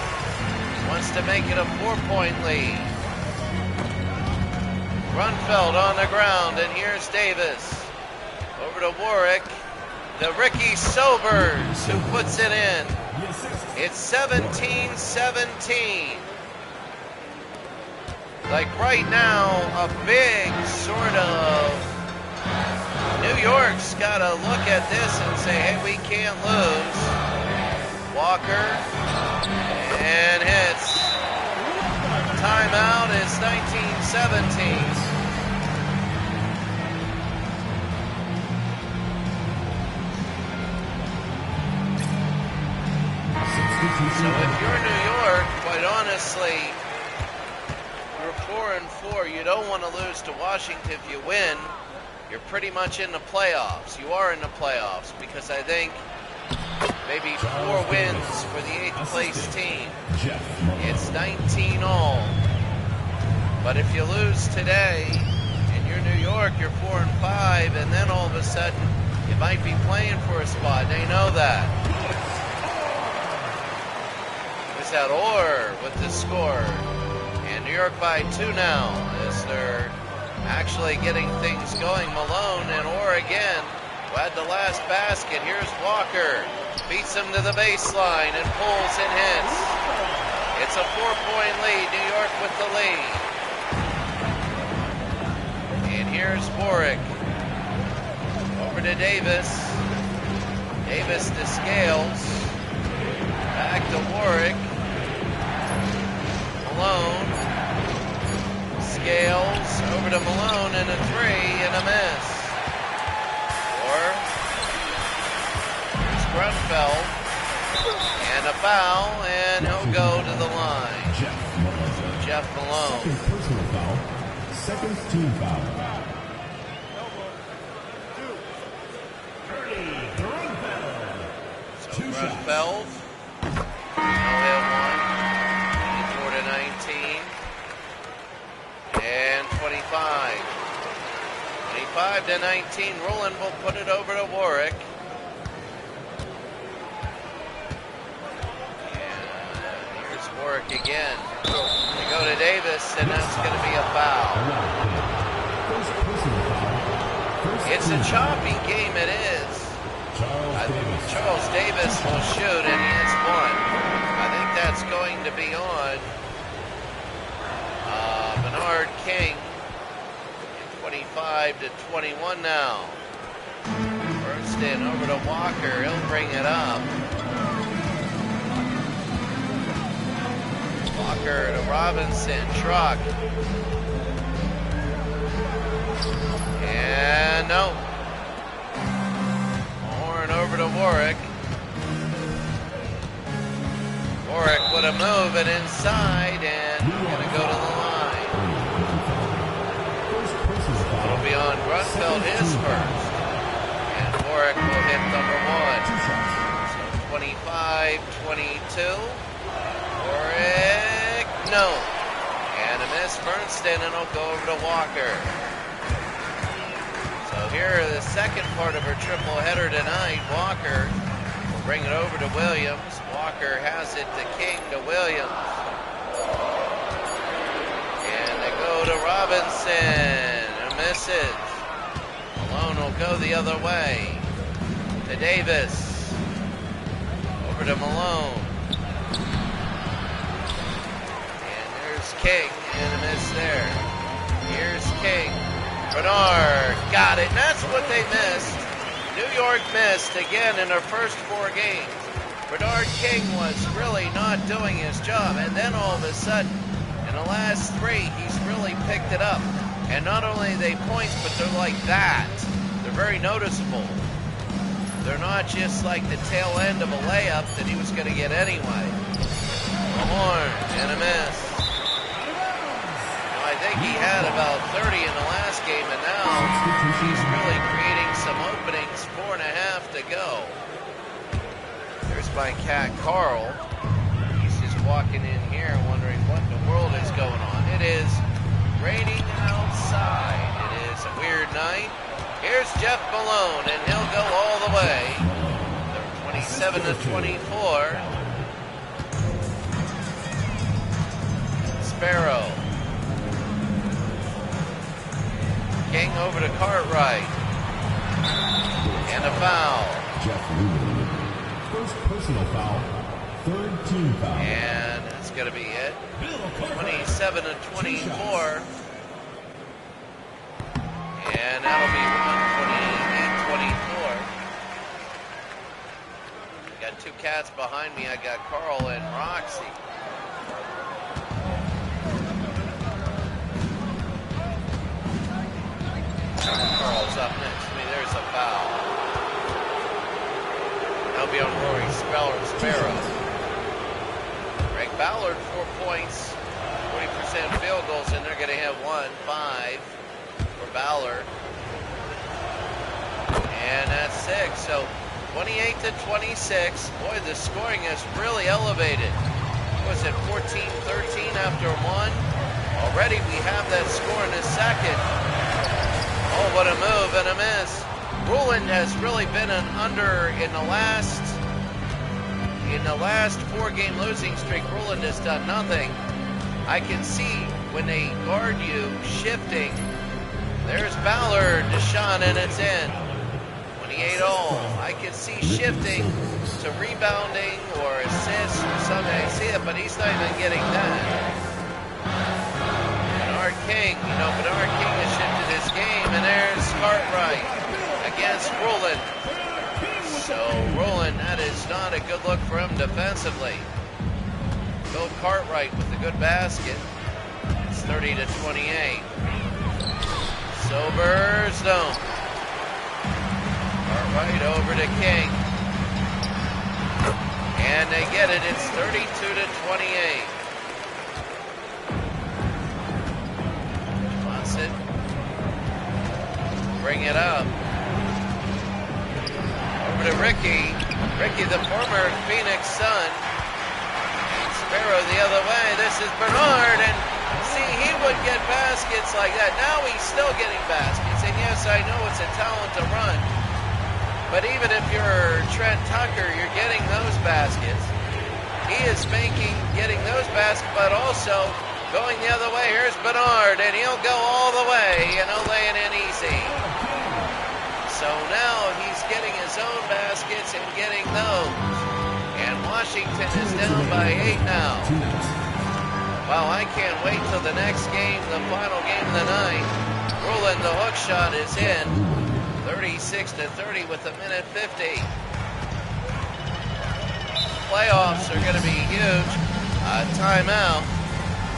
Wants to make it a 4-point lead. Grunfeld on the ground, and here's Davis. Over to Warwick. The Ricky Sobers who puts it in. It's 17-17. Like right now, a big sort of New York's got to look at this and say, hey, we can't lose. Walker and hits. Timeout is 19-17. So if you're New York, quite honestly, you're 4-4. You don't want to lose to Washington. If you win, you're pretty much in the playoffs. You are in the playoffs because I think maybe 4 wins for the 8th place team. It's 19 all. But if you lose today and you're New York, you're 4-5, and then all of a sudden you might be playing for a spot. They know that. It's that Orr with the score. And New York by 2 now as they're actually getting things going. Malone and Orr again, who had the last basket. Here's Walker, beats him to the baseline and pulls and hits. It's a 4-point lead, New York with the lead. And here's Warwick, over to Davis. Davis to Scales, back to Warwick. Malone, Scales over to Malone, and a 3 and a miss. Grunfeld. And a foul, and he'll go to the line. Jeff Malone. Second personal foul. Second team foul. So Grunfeld. No hit one. 24 to 19. And 25. 25 to 19. Rowland will put it over to Warwick. Warwick again. They go to Davis, and that's going to be a foul. It's a choppy game, it is. Charles Davis will shoot, and he has one. I think that's going to be on Bernard King. 25 to 21 now. First in over to Walker. He'll bring it up. Walker to Robinson, truck. And no. Horn over to Warwick. Warwick with a move and inside, and going to go to the line. It'll be on Grunfeld, his first. And Warwick will hit number one. So 25-22. Warwick, no. And a miss, Bernstein, and it'll go over to Walker. So here the second part of her triple header tonight. Walker will bring it over to Williams. Walker has it to King to Williams. And they go to Robinson, who misses. Malone will go the other way to Davis. Over to Malone. King, and a miss there. Here's King. Bernard got it, and that's what they missed. New York missed again in their first 4 games. Bernard King was really not doing his job, and then all of a sudden, in the last 3, he's really picked it up. And not only are they points, but they're like that. They're very noticeable. They're not just like the tail end of a layup that he was going to get anyway. Horn and a miss. I think he had about 30 in the last game, and now he's really creating some openings. 4.5 to go. There's my cat, Carl. He's just walking in here wondering what in the world is going on. It is raining outside. It is a weird night. Here's Jeff Malone, and he'll go all the way. They're 27 to 24. Sparrow. King over to Cartwright. And a foul. Jeff Lumen. First personal foul. Third team foul. And that's going to be it. 27 to 24. And that'll be 128-24. Got 2 cats behind me. I got Carl and Roxy. Carl's up next to me. There's a foul. That'll be on Rory Sparrow. Greg Ballard, 4 points, 40% field goals, and they're going to have 5 for Ballard. And that's 6. So 28 to 26. Boy, the scoring is really elevated. Was it 14-13 after 1? Already we have that score in a second. Oh, what a move and a miss. Rowland has really been an under in the last 4-game losing streak. Rowland has done nothing. I can see when they guard you shifting. There's Ballard, Deshaun, and it's in. 28 all. I can see shifting to rebounding or assists or something. I see it, but he's not even getting that. Bernard King, Bernard King has shifted his game, and there's Cartwright against Rowland. So Rowland, that is not a good look for him defensively. Bill Cartwright with the good basket. It's 30 to 28. Sobers, no. Cartwright over to King. And they get it. It's 32-28. Johnson. Bring it up. Over to Ricky. Ricky, the former Phoenix Sun. And Sparrow the other way. This is Bernard. And see, he would get baskets like that. Now he's still getting baskets. And yes, I know it's a talent to run. But even if you're Trent Tucker, you're getting those baskets. He is getting those baskets, but also going the other way. Here's Bernard, and he'll go all the way, laying in easy. So now he's getting his own baskets and getting those. And Washington is down by 8 now. Wow, I can't wait till the next game, the final game of the night. Rulin, the hook shot is in. 36-30 with 1:50. Playoffs are going to be huge. Timeout.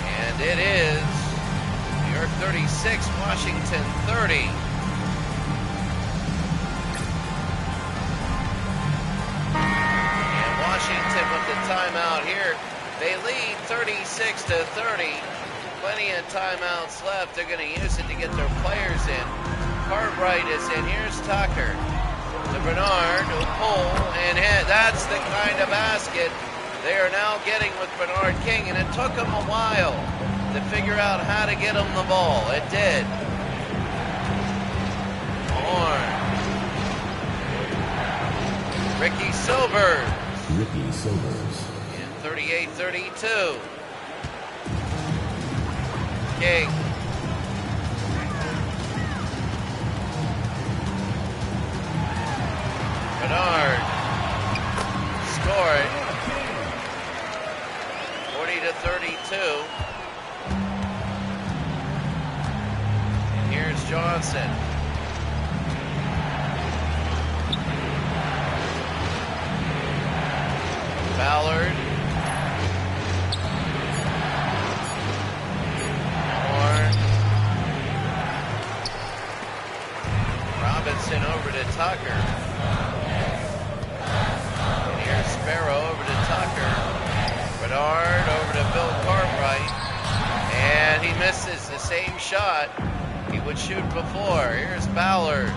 And it is New York 36, Washington 30. And Washington with the timeout here. They lead 36-30. Plenty of timeouts left. They're going to use it to get their players in. Cartwright is in. Here's Tucker. To Bernard, who pull and hit. That's the kind of basket they are now getting with Bernard King. And it took them a while to figure out how to get him the ball. It did. Horn. Ricky Silvers. Ricky Silvers. In 38-32. King. Bernard scored 40-32. And here's Johnson. Ballard. Horn. Robinson over to Tucker. Sparrow over to Tucker. Bernard over to Bill Cartwright. And he misses the same shot he would shoot before. Here's Ballard.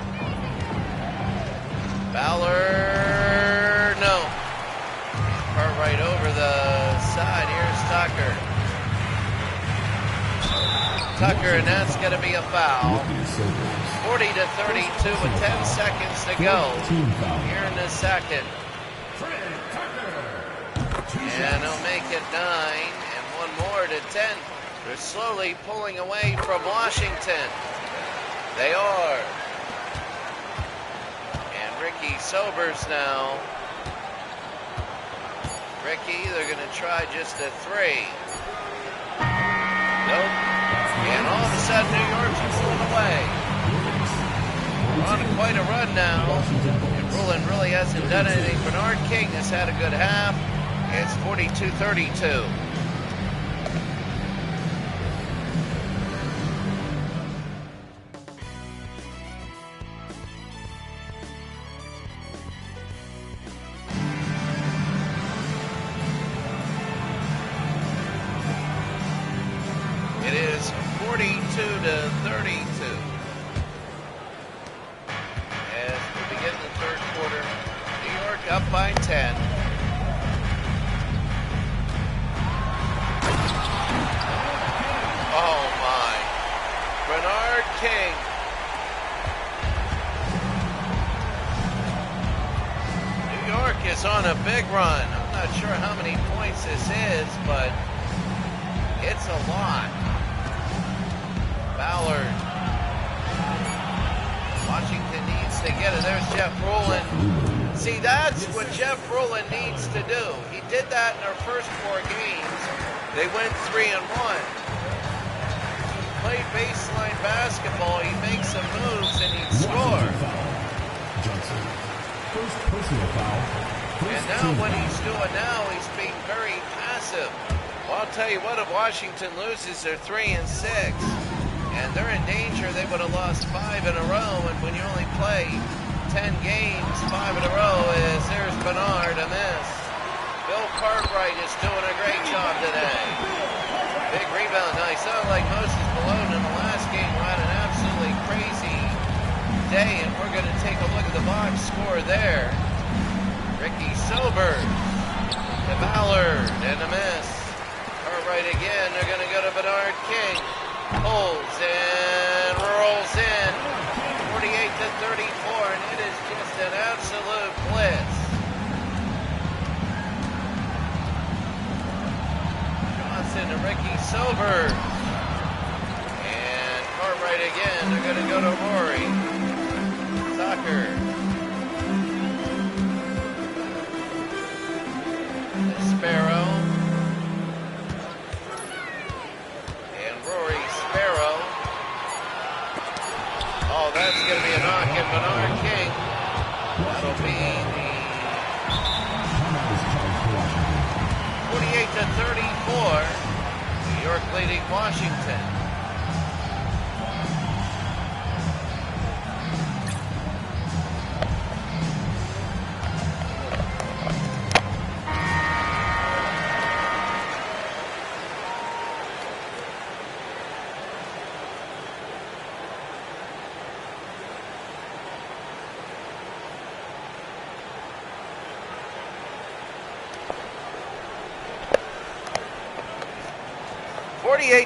Ballard, no. Cartwright over the side. Here's Tucker. Tucker, and that's going to be a foul. 40-32 with 10 seconds to go here in the second. And they'll make it 9, and one more to 10. They're slowly pulling away from Washington. They are. And Ricky Sobers now. Ricky, they're going to try just a 3. Nope. And all of a sudden, New York's pulling away. We're on quite a run now. And Rulin really hasn't done anything. Bernard King has had a good half. It's 42-32. It is 42-32. As we begin the third quarter, New York up by 10. Oh my. Bernard King. New York is on a big run. I'm not sure how many points this is, but it's a lot. Ballard. Washington needs to get it. There's Jeff Rulin. See, that's what Jeff Rulin needs to do. He did that in their first 4 games. They went 3-1. Play baseline basketball, he makes some moves and he'd score. Johnson. First personal foul. And now what he's doing now, he's being very passive. Well, I'll tell you what, if Washington loses, they're 3-6. And they're in danger. They would have lost 5 in a row. And when you only play 10 games, 5 in a row there's Bernard, a miss. Bill Cartwright is doing a great job today. Big rebound. Now, he sounded like Moses Malone in the last game who had an absolutely crazy day, and we're going to take a look at the box score there. Ricky Sobers to Ballard, and a miss. Cartwright again. They're going to go to Bernard King. Holds and rolls in. 48-34, and it is just an absolute blitz. Johnson to Ricky Sobers. And Cartwright again. They're going to go to Rory. Tucker. Sparrow. And Rory Sparrow. Oh, that's going to be a knock at Bernard King. That'll be the 48-34. New York leading Washington.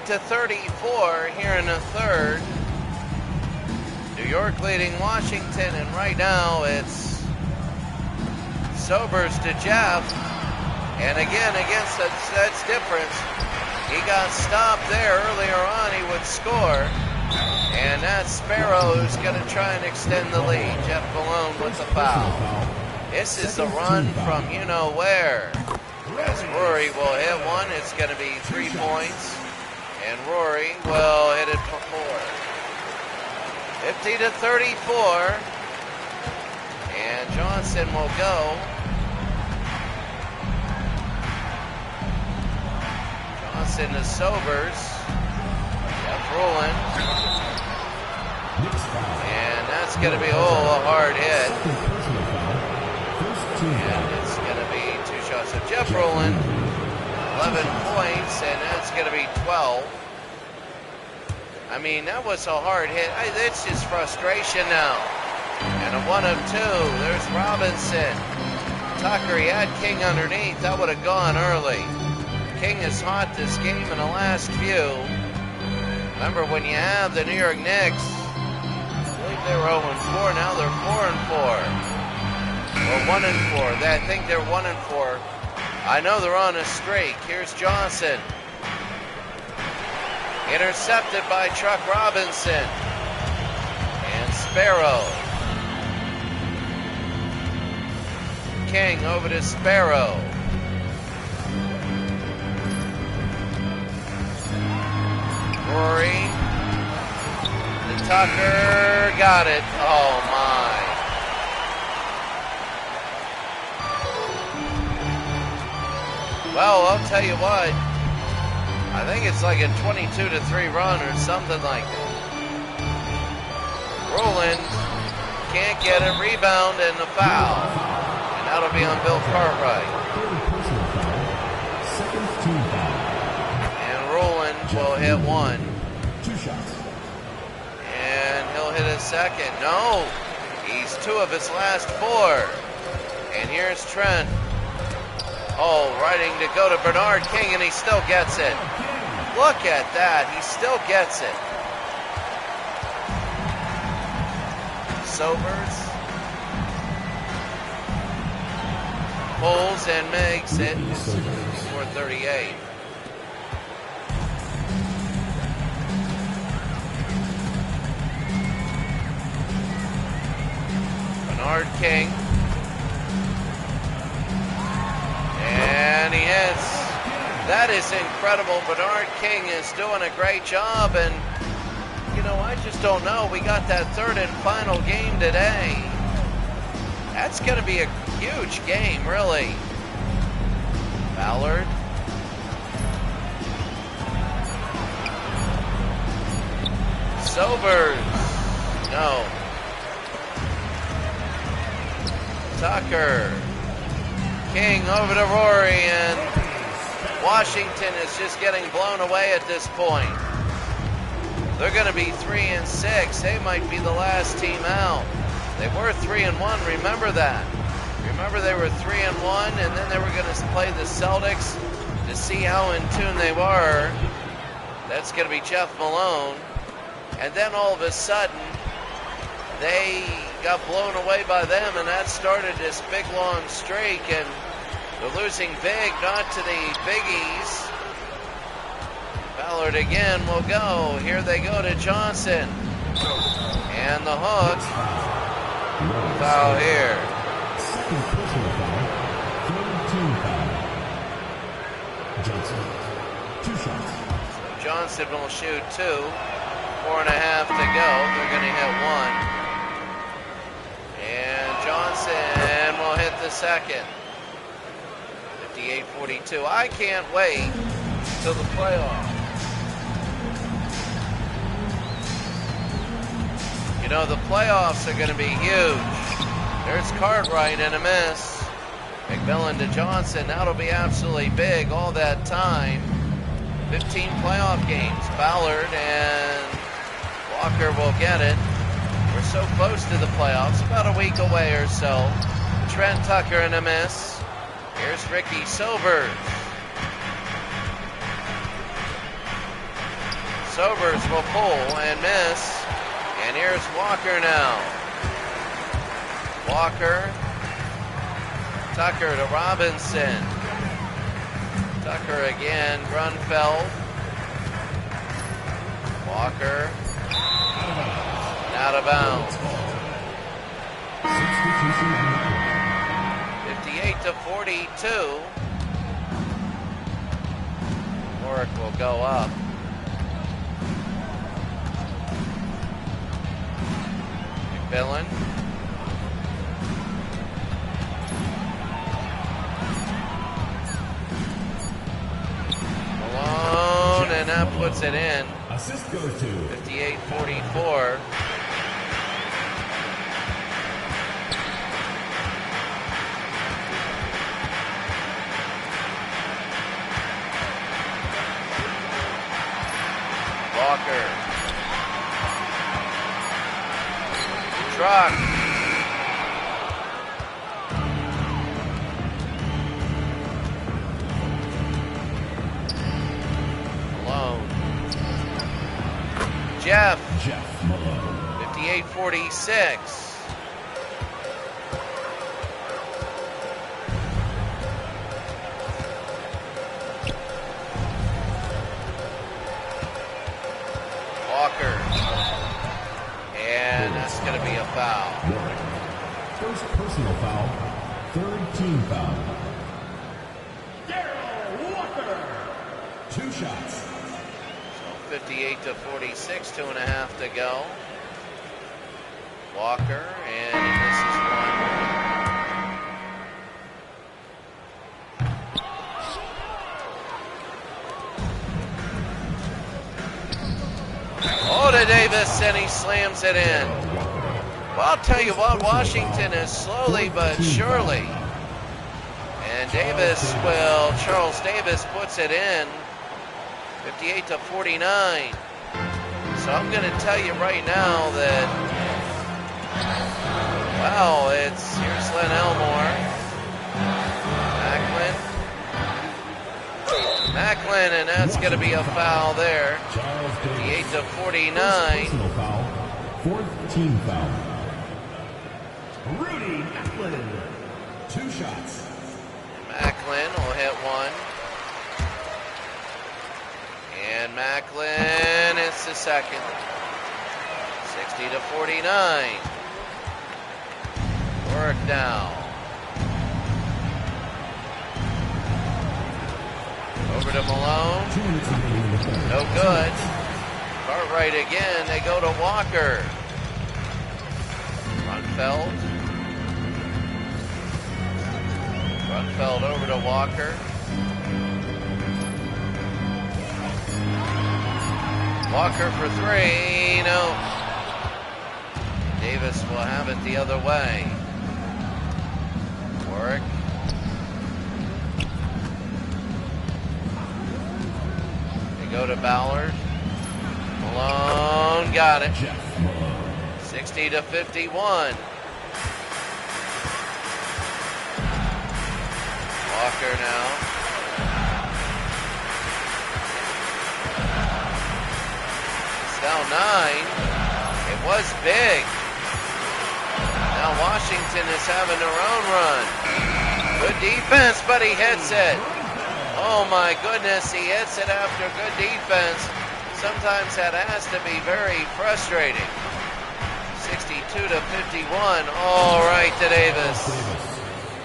To 34 here in the third. New York leading Washington, and right now it's Sobers to Jeff. And again, against that's difference. He got stopped there earlier on. He would score. And that's Sparrow who's going to try and extend the lead. Jeff Malone with the foul. This is the run from you-know-where. As Rory will hit one, it's going to be 3 points. And Rory will hit it for 4. 50-34. And Johnson will go. Johnson to Sobers. Jeff Rowland. And that's going to be, a hard hit. And it's going to be 2 shots of Jeff Rowland. 11 points, and that's going to be 12. I mean, that was a hard hit. It's just frustration now. And a 1 of 2. There's Robinson. Tucker, he had King underneath. That would have gone early. King is hot this game in the last few. Remember, when you have the New York Knicks, I believe they were 0-4. Now they're 4-4. Or 1-4. I think they're 1-4. I know they're on a streak. Here's Johnson. Intercepted by Chuck Robinson. And Sparrow. King over to Sparrow. Rory. The Tucker. Got it. Oh, my. Well, I'll tell you what, I think it's like a 22-3 run or something like that. Rowland can't get a rebound and the foul. And that'll be on Bill Cartwright. And Rowland will hit 1. 2 shots. And he'll hit a second. No, he's 2 of his last 4. And here's Trent. Oh, riding to go to Bernard King, and he still gets it. Look at that. He still gets it. Sobers. Pulls and makes it. 4:38. Bernard King. And he hits. That is incredible. Bernard King is doing a great job. And, I just don't know. We got that third and final game today. That's going to be a huge game, really. Ballard. Sobers. No. Tucker. King over to Rory, and Washington is just getting blown away at this point. They're going to be 3-6. They might be the last team out. They were 3-1. Remember that. Remember they were 3-1, and then they were going to play the Celtics to see how in tune they were. That's going to be Jeff Malone. And then all of a sudden, they got blown away by them, and that started this big long streak, and they're losing big, not to the biggies. Ballard again will go. Here they go to Johnson. And the hook. Foul here. Second personal foul. Third team foul. Johnson, 2 shots. So Johnson will shoot 2. 4.5 to go. They're going to hit 1. And Johnson will hit the second. 58-42. I can't wait till the playoffs. You know, the playoffs are going to be huge. There's Cartwright and a miss. McMillan to Johnson. That'll be absolutely big all that time. 15 playoff games. Ballard and Walker will get it. We're so close to the playoffs, about a week away or so. Trent Tucker and a miss. Here's Ricky Sobers. Sobers will pull and miss. And here's Walker now. Walker. Tucker to Robinson. Tucker again. Grunfeld. Walker. Out of bounds. 58-42. Warwick will go up. McMillan. Malone, and that puts it in. Assist goes to 58-44. Walker. Truck. Malone. Jeff Malone. 58-46. Walker. And that's going to be a foul. First personal foul. Third team foul. Darryl Walker. 2 shots. 58-46, 2.5 to go. Walker, and he misses one. Oh, to Davis, and he slams it in. Well, I'll tell you what, Washington is slowly but surely. And Charles Davis puts it in. 58-49. So I'm going to tell you right now that, wow, here's Len Elmore. Macklin, and that's going to be a foul there. 58-49. Personal foul. Fourth team foul. Rudy Macklin. 2 shots. Macklin will hit one. And Macklin, it's the second. 60-49. Work now. Over to Malone. No good. Cartwright again. They go to Walker. Grunfeld over to Walker. Walker for 3, no. Davis will have it the other way. Warwick. They go to Ballard. Malone got it. 60-51. Walker now. It's now 9. It was big. Now Washington is having their own run. Good defense, but he hits it. Oh my goodness, he hits it after good defense. Sometimes that has to be very frustrating. 62-51. All right to Davis.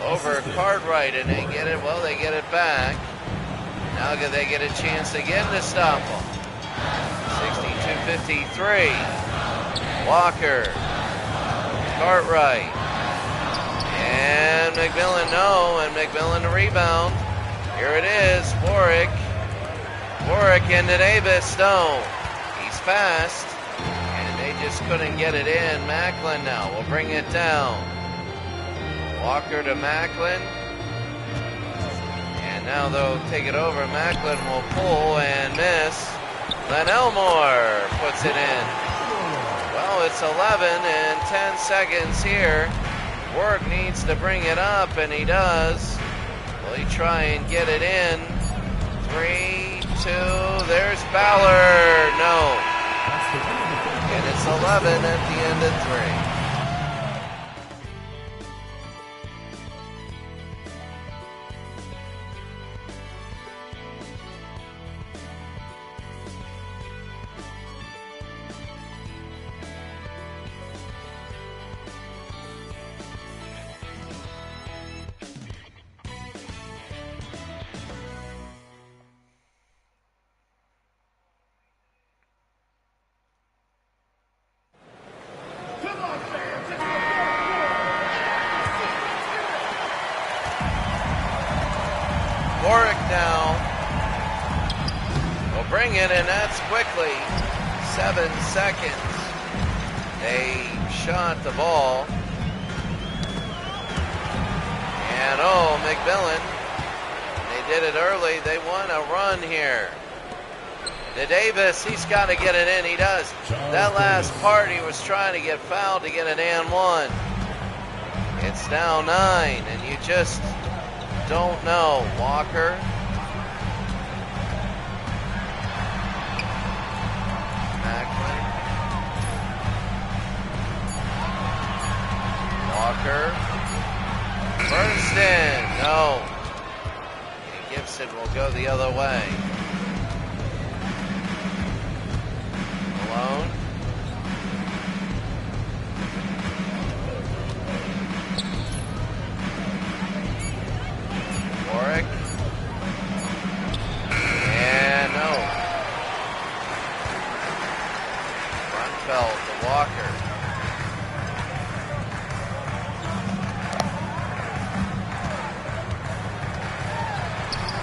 Over Cartwright, and they get it. Well, they get it back. Now they get a chance again to stop him. 62-53. Walker. Cartwright. And McMillan, no. And McMillan the rebound. Here it is. Warwick. Warwick into Davis. No. He's fast. And they just couldn't get it in. Macklin now will bring it down. Walker to Macklin. And now they'll take it over. Macklin will pull and miss. Len Elmore puts it in. Well, it's 11 and 10 seconds here. Work needs to bring it up, and he does. Will he try and get it in? 3, 2, there's Ballard. No. And it's 11 at the end of 3. Warwick now will bring it, and that's quickly. 7 seconds. They shot the ball. And oh, McMillan, they did it early. They want a run here. To Davis, he's got to get it in. He does. That last part, he was trying to get fouled to get an and 1. It's now 9, and you just don't know. Walker. Macklin. Walker. Bernstein. No. And Gibson will go the other way. Malone. Warwick. And no. Grunfeld to Walker.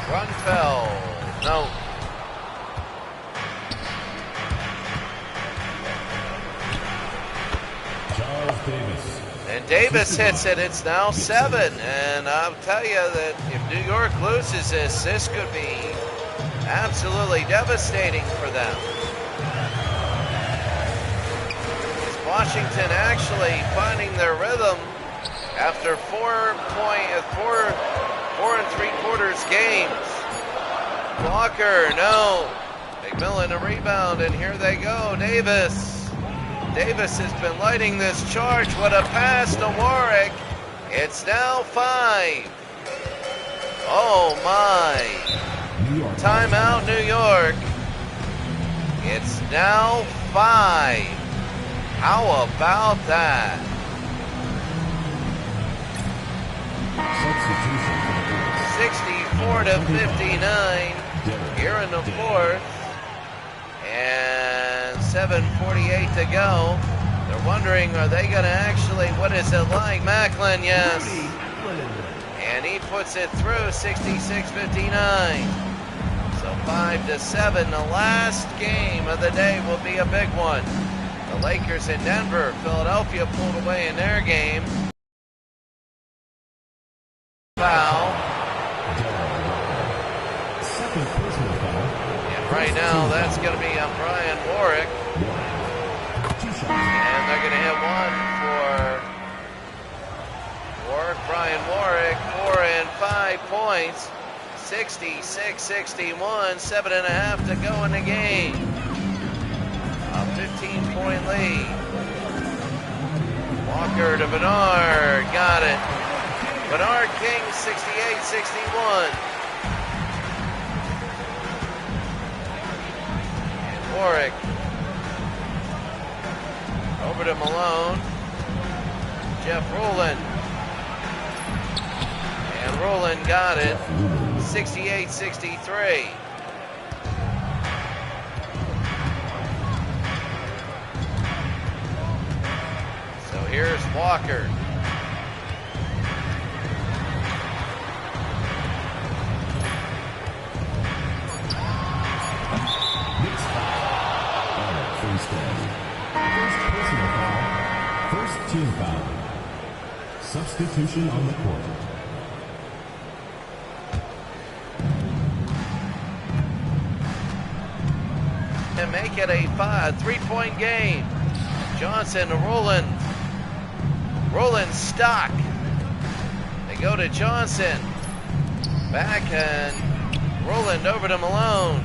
Grunfeld. No. And Davis hits it. It's now 7. And I'll tell you that if New York loses this could be absolutely devastating for them. Is Washington actually finding their rhythm after 4 and 3/4 games? Walker, no. McMillan a rebound, and here they go. Davis. Davis has been lighting this charge. What a pass to Warwick. It's now 5. Oh my. Timeout, New York. It's now 5. How about that? 64-59 here in the 4th. And 7:48 to go. They're wondering, are they going to actually, what is it like? Macklin, yes. And he puts it through, 66-59. So 5-7. The last game of the day will be a big one. The Lakers in Denver. Philadelphia pulled away in their game. Foul. Second personal foul. And right now, that's going to be on Brian Warwick. And they're going to hit one for Warwick. Brian Warwick, 4 and 5 points. 66-61, 7.5 to go in the game. A 15-point lead. Walker to Bernard, got it. Bernard King, 68-61. And Warwick over to Malone. Jeff Rowland. And Rowland got it. 68-63. So here's Walker. First personal foul. First team foul. Substitution on the court. And make it a 3-point game. Johnson to Rowland. Rowland stock. They go to Johnson. Back and Rowland over to Malone.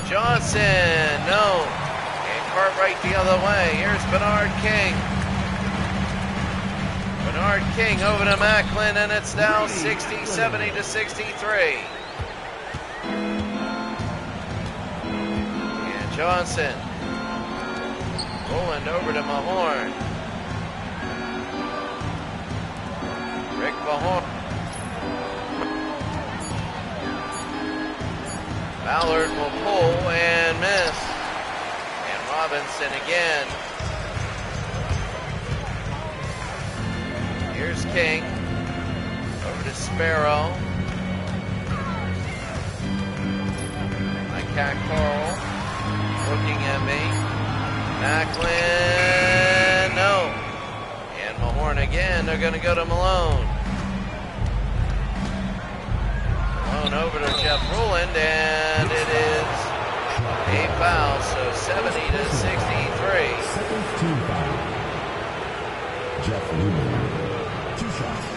Johnson, no. And Cartwright the other way. Here's Bernard King. Bernard King over to Macklin, and it's now 60-63. Johnson. Rowland over to Mahorn. Rick Mahorn. Ballard will pull and miss. And Robinson again. Here's King. Over to Sparrow. Like Cat Carl. Looking at me. Macklin, no. And Mahorn again. They're going to go to Malone. Malone over to Jeff Rowland, and it is a foul, so 70-63. Second team foul. Jeff Rowland. 2 shots.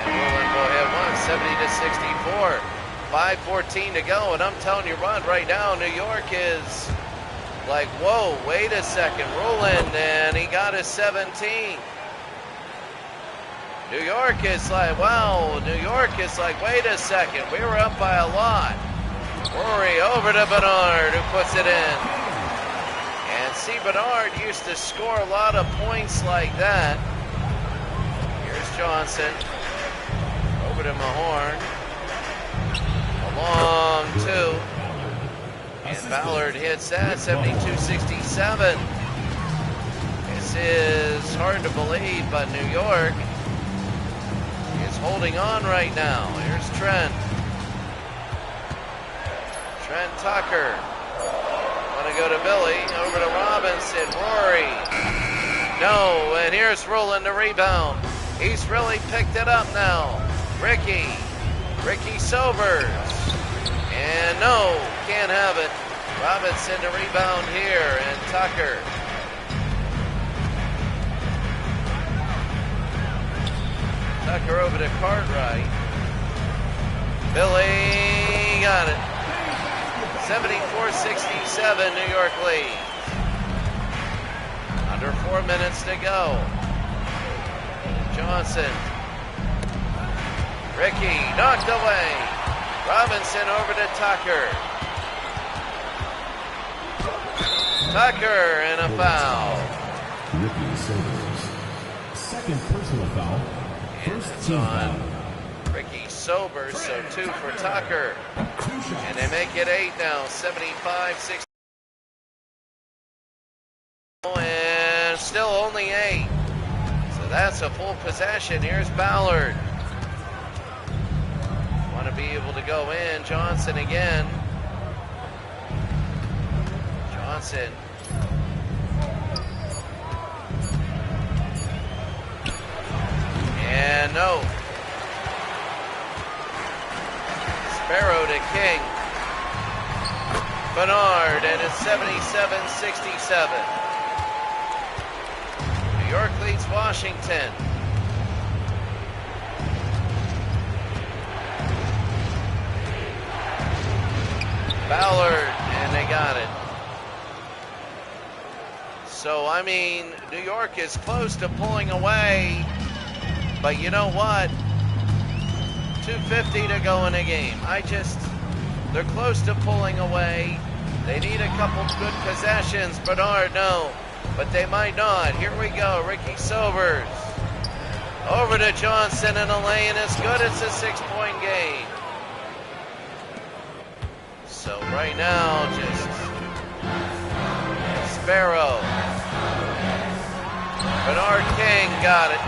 And 70-64. 5:14 to go, and I'm telling you, Rod, right now, New York is like, whoa, wait a second. Rowland, and he got his 17. New York is like, wow, New York is like, wait a second, we were up by a lot. Rory over to Bernard, who puts it in. And see, Bernard used to score a lot of points like that. Here's Johnson. Over to Mahorn. A long 2. And Ballard hits that, 72-67. This is hard to believe, but New York is holding on right now. Here's Trent. Trent Tucker. Want to go to Billy. Over to Robinson. Rory. No, and here's Rowland to rebound. He's really picked it up now. Ricky Sobers. And no, can't have it. Robinson to rebound here, and Tucker. Tucker over to Cartwright. Billy got it. 74-67, New York lead. Under 4 minutes to go. Johnson. Ricky knocked away. Robinson over to Tucker. Tucker and a foul. Ricky Sobers. Second personal foul. First team foul. Ricky Sobers, so 2 for Tucker. And they make it 8 now, 75-60. And still only 8. So that's a full possession. Here's Ballard. Want to be able to go in. Johnson again. Johnson. And no. Sparrow to King. Bernard, and it's 77-67. New York leads Washington. Ballard, and they got it. So, I mean, New York is close to pulling away, but you know what? 2:50 to go in a game. They're close to pulling away. They need a couple good possessions. Bernard, no, but they might not. Here we go, Ricky Sobers. Over to Johnson, and a lane is good. It's a 6-point game. So right now, just Sparrow. Bernard King got it.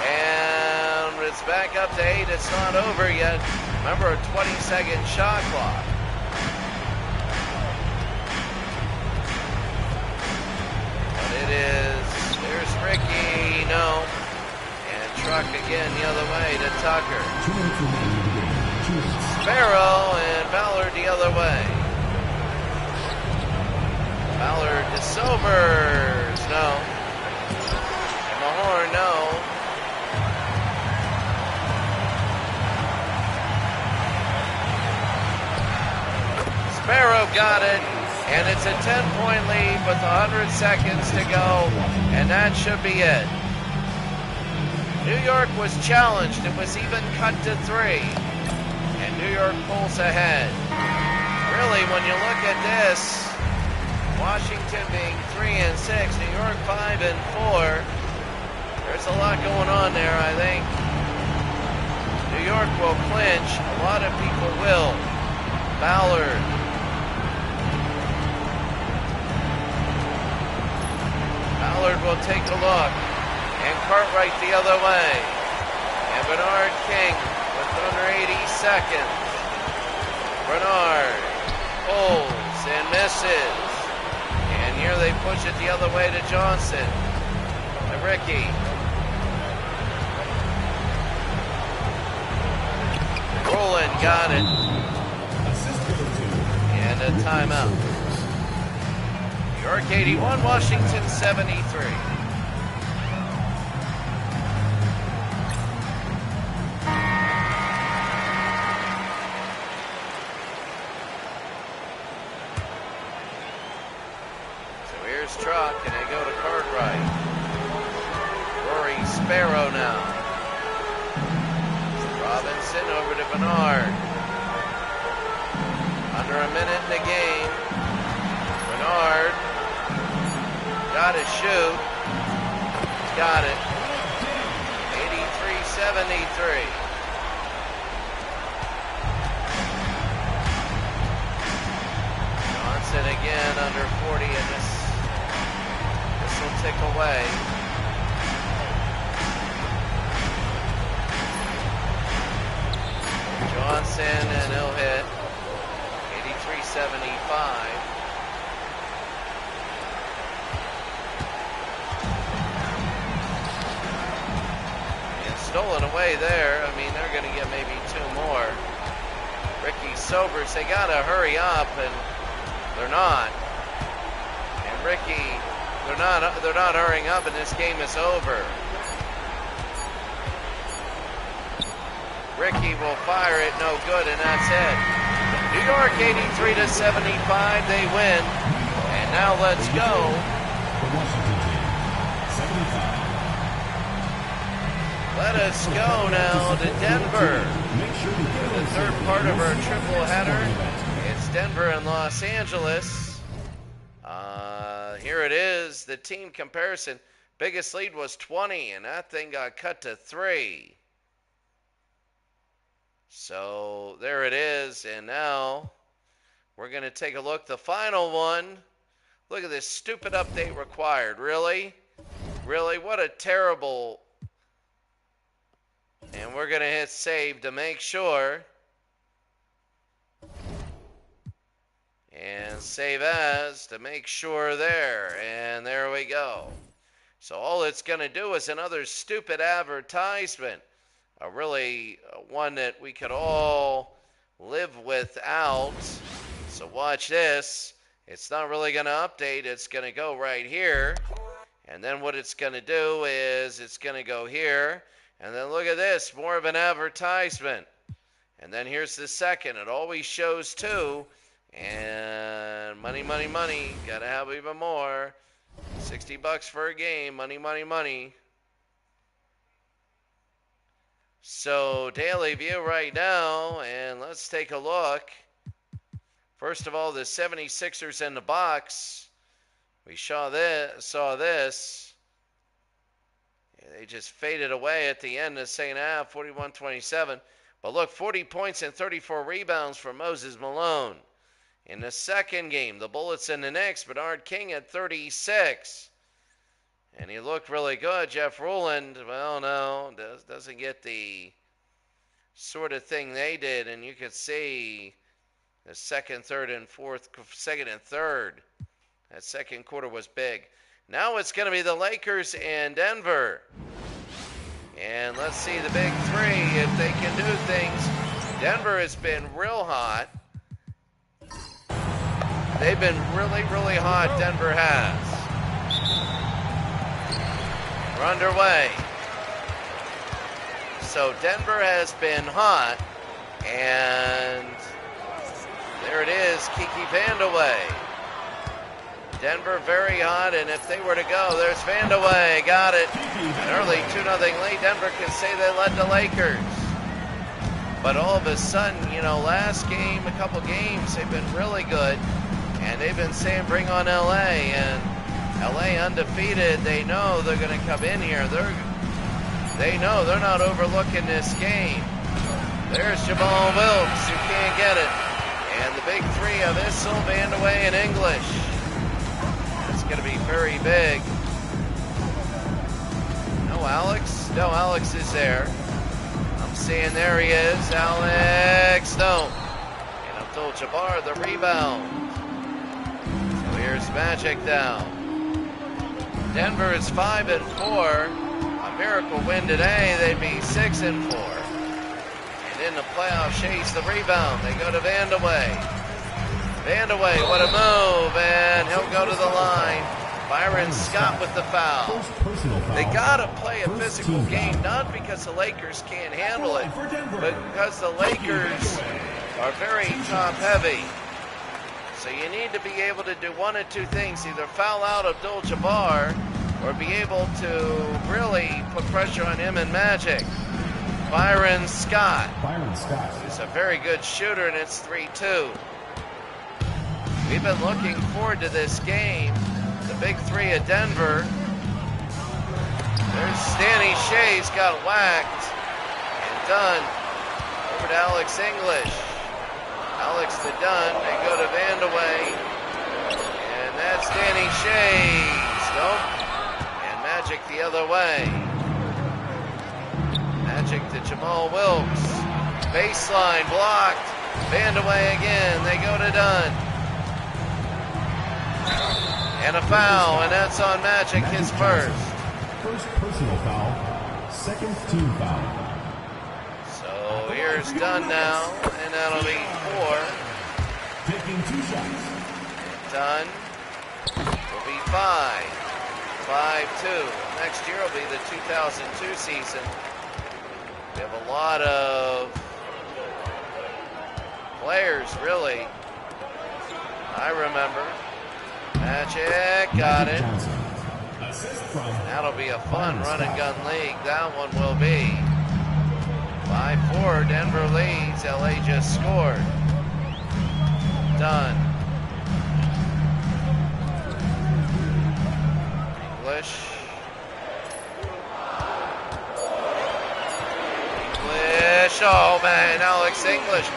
And it's back up to 8. It's not over yet. Remember, a 20-second shot clock. But it is, there's Ricky, no. And Truck again the other way to Tucker. Sparrow and Ballard the other way. Ballard to Sobers, no. And Mahorn, no. Sparrow got it, and it's a 10-point lead with 100 seconds to go, and that should be it. New York was challenged. It was even cut to 3. And New York pulls ahead. Really, when you look at this, Washington being 3 and 6, New York 5 and 4, there's a lot going on there, I think. New York will clinch. A lot of people will. Ballard. Ballard will take a look. And Cartwright the other way. And Bernard King with under 80 seconds. Bernard pulls and misses. And here they push it the other way to Johnson. To Ricky. Rowland got it. And a timeout. New York 81, Washington 73. Truck, and they go to Cartwright. Rory Sparrow now. Robinson over to Bernard. Under a minute in the game. Bernard got to shoot. Got it. 83-73. Johnson again under 40 in this. Will tick away. Johnson, and he'll hit 83-75. And stolen away there. I mean, they're going to get maybe 2 more. Ricky Sobers, they got to hurry up, and they're not. And Ricky, they're not hurrying up, and this game is over. Ricky will fire it, no good, and that's it. New York 83-75, they win. And now let's go. Let us go now to Denver. For the third part of our triple header. It's Denver and Los Angeles. Here it is, the team comparison. Biggest lead was 20, and that thing got cut to 3. So there it is, and now we're going to take a look. The final one. Look at this stupid update required. Really? Really? What a terrible. And we're going to hit save to make sure. And save as to make sure there. And there we go. So all it's going to do is another stupid advertisement. Really one that we could all live without. So watch this. It's not really going to update. It's going to go right here. And then what it's going to do is it's going to go here. And then look at this, more of an advertisement. And then here's the second. It always shows two. And money, money, money. Got to have even more. $60 for a game. Money, money, money. So daily view right now. And let's take a look. First of all, the 76ers in the box. We saw this. Yeah, they just faded away at the end of the second half, 41-27. But look, 40 points and 34 rebounds for Moses Malone. In the second game, the Bullets and the Knicks, Bernard King at 36. And he looked really good. Jeff Ruland, well, no, doesn't get the sort of thing they did. And you could see the second, third, and fourth, second and third. That second quarter was big. Now it's going to be the Lakers and Denver. And let's see the big three, if they can do things. Denver has been real hot. They've been really, really hot, Denver has. We're underway. So Denver has been hot. And there it is, Kiki Vandeweghe. Denver very hot, and if they were to go, there's Vandeweghe, got it. An early 2-0 lead. Denver can say they led the Lakers. But all of a sudden, you know, last game, a couple games, they've been really good. And they've been saying, bring on LA. And LA undefeated, they know they're going to come in here. They know they're not overlooking this game. There's Jamal Wilkes, who can't get it. And the big three of Issel, Vandeweghe, and English. It's going to be very big. No Alex? No, Alex is there. I'm seeing there he is. Alex, no. And Abdul-Jabbar, the rebound. So here's Magic now. Denver is 5-4. A miracle win today, they'd be 6-4. And in the playoffs, chase the rebound. They go to Vandeweghe. Vandeweghe, what a move, and he'll go to the line. Byron Scott with the foul. They got to play a physical game, not because the Lakers can't handle it, but because the Lakers are very top-heavy. So you need to be able to do one of two things, either foul out Abdul-Jabbar or be able to really put pressure on him and Magic. Byron Scott is a very good shooter, and it's 3-2. We've been looking forward to this game. The big three of Denver. There's Stanley Shea's got whacked and done. Over to Alex English. Alex to Dunn. They go to Vandeweghe. And that's Danny Shea's. Nope. And Magic the other way. Magic to Jamal Wilkes. Baseline blocked. Vandeweghe again. They go to Dunn. And a foul, and that's on Magic, his first. First personal foul, second team foul. So here's Dunn now, and that'll be 4. Taking 2 shots. Dunn will be 5. 5-2. Next year will be the 2002 season. We have a lot of players, really. I remember. Magic, got it. That'll be a fun run and gun league. That one will be. 5-4, Denver leads. LA just scored. Done. English. Oh man, Alex English.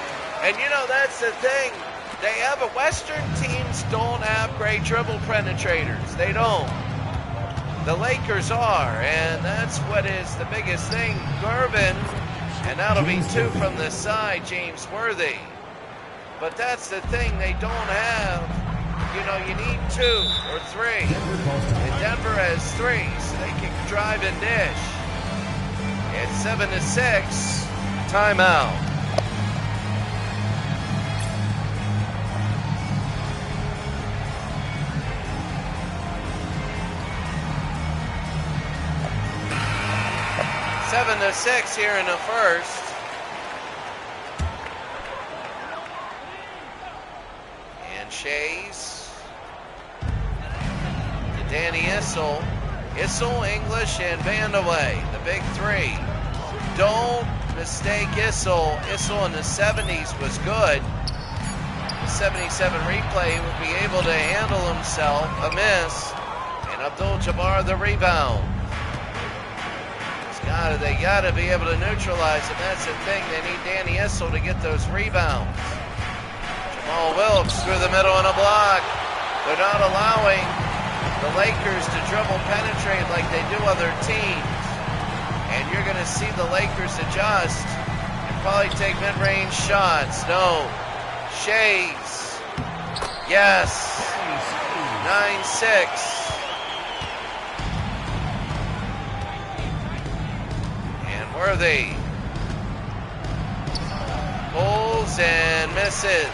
And you know, that's the thing. They have Western teams don't have great dribble penetrators. They don't. The Lakers are, and that's what is the biggest thing. Gervin, and that'll be 2 from the side, James Worthy. But that's the thing, they don't have you know, you need 2 or 3. And Denver has 3, so they can drive and dish. It's 7-6. Timeout. Seven to 6 here in the first. And Shays to Danny Issel. Issel, English, and Vandaway, the big 3. Don't mistake Issel. Issel in the 70s was good. The 77 replay would be able to handle himself. A miss. And Abdul-Jabbar the rebound. They got to be able to neutralize him. That's the thing. They need Danny Issel to get those rebounds. Jamal Wilkes through the middle on a block. They're not allowing the Lakers to dribble penetrate like they do other teams. And you're going to see the Lakers adjust and probably take mid-range shots. No. Shays. Yes. 9-6. Worthy pulls and misses.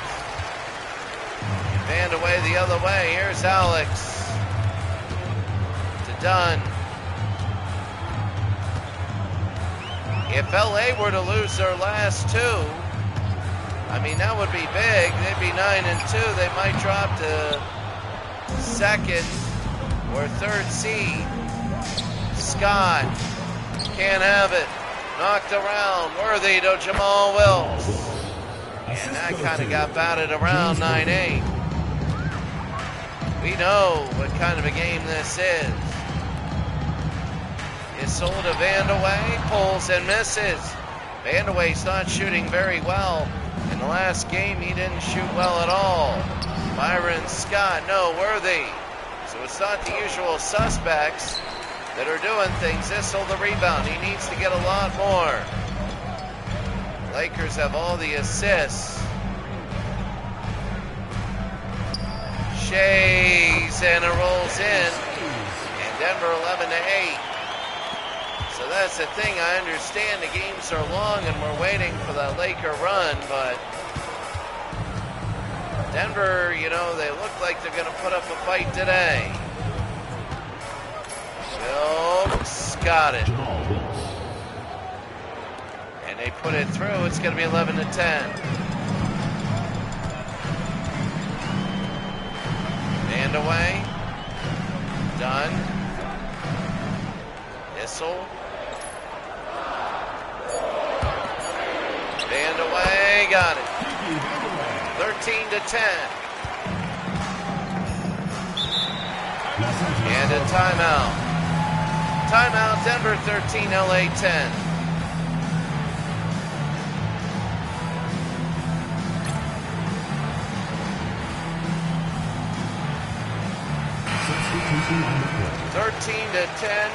Vandaway the other way. Here's Alex to Dunn. If LA were to lose their last 2, I mean, that would be big. They'd be 9-2. They might drop to 2nd or 3rd seed. Scott can't have it. Knocked around. Worthy to Jamal Wilkes. And that kind of got batted around. 9-8. We know what kind of a game this is. Issel to Vandaway. Pulls and misses. Vandaway's not shooting very well. In the last game, he didn't shoot well at all. Byron Scott, no, Worthy. So it's not the usual suspects that are doing things. Issel the rebound. He needs to get a lot more. Lakers have all the assists. Shays, and it rolls in. And Denver 11-8. So that's the thing. I understand the games are long and we're waiting for that Laker run, but Denver, you know, they look like they're going to put up a fight today. Wilkes got it. And they put it through. It's going to be 11-10. Vandaway. Done. Issel. Vandaway got it. 13-10. And a timeout. Timeout, Denver 13, LA 10. Substitution on the court. 13-10.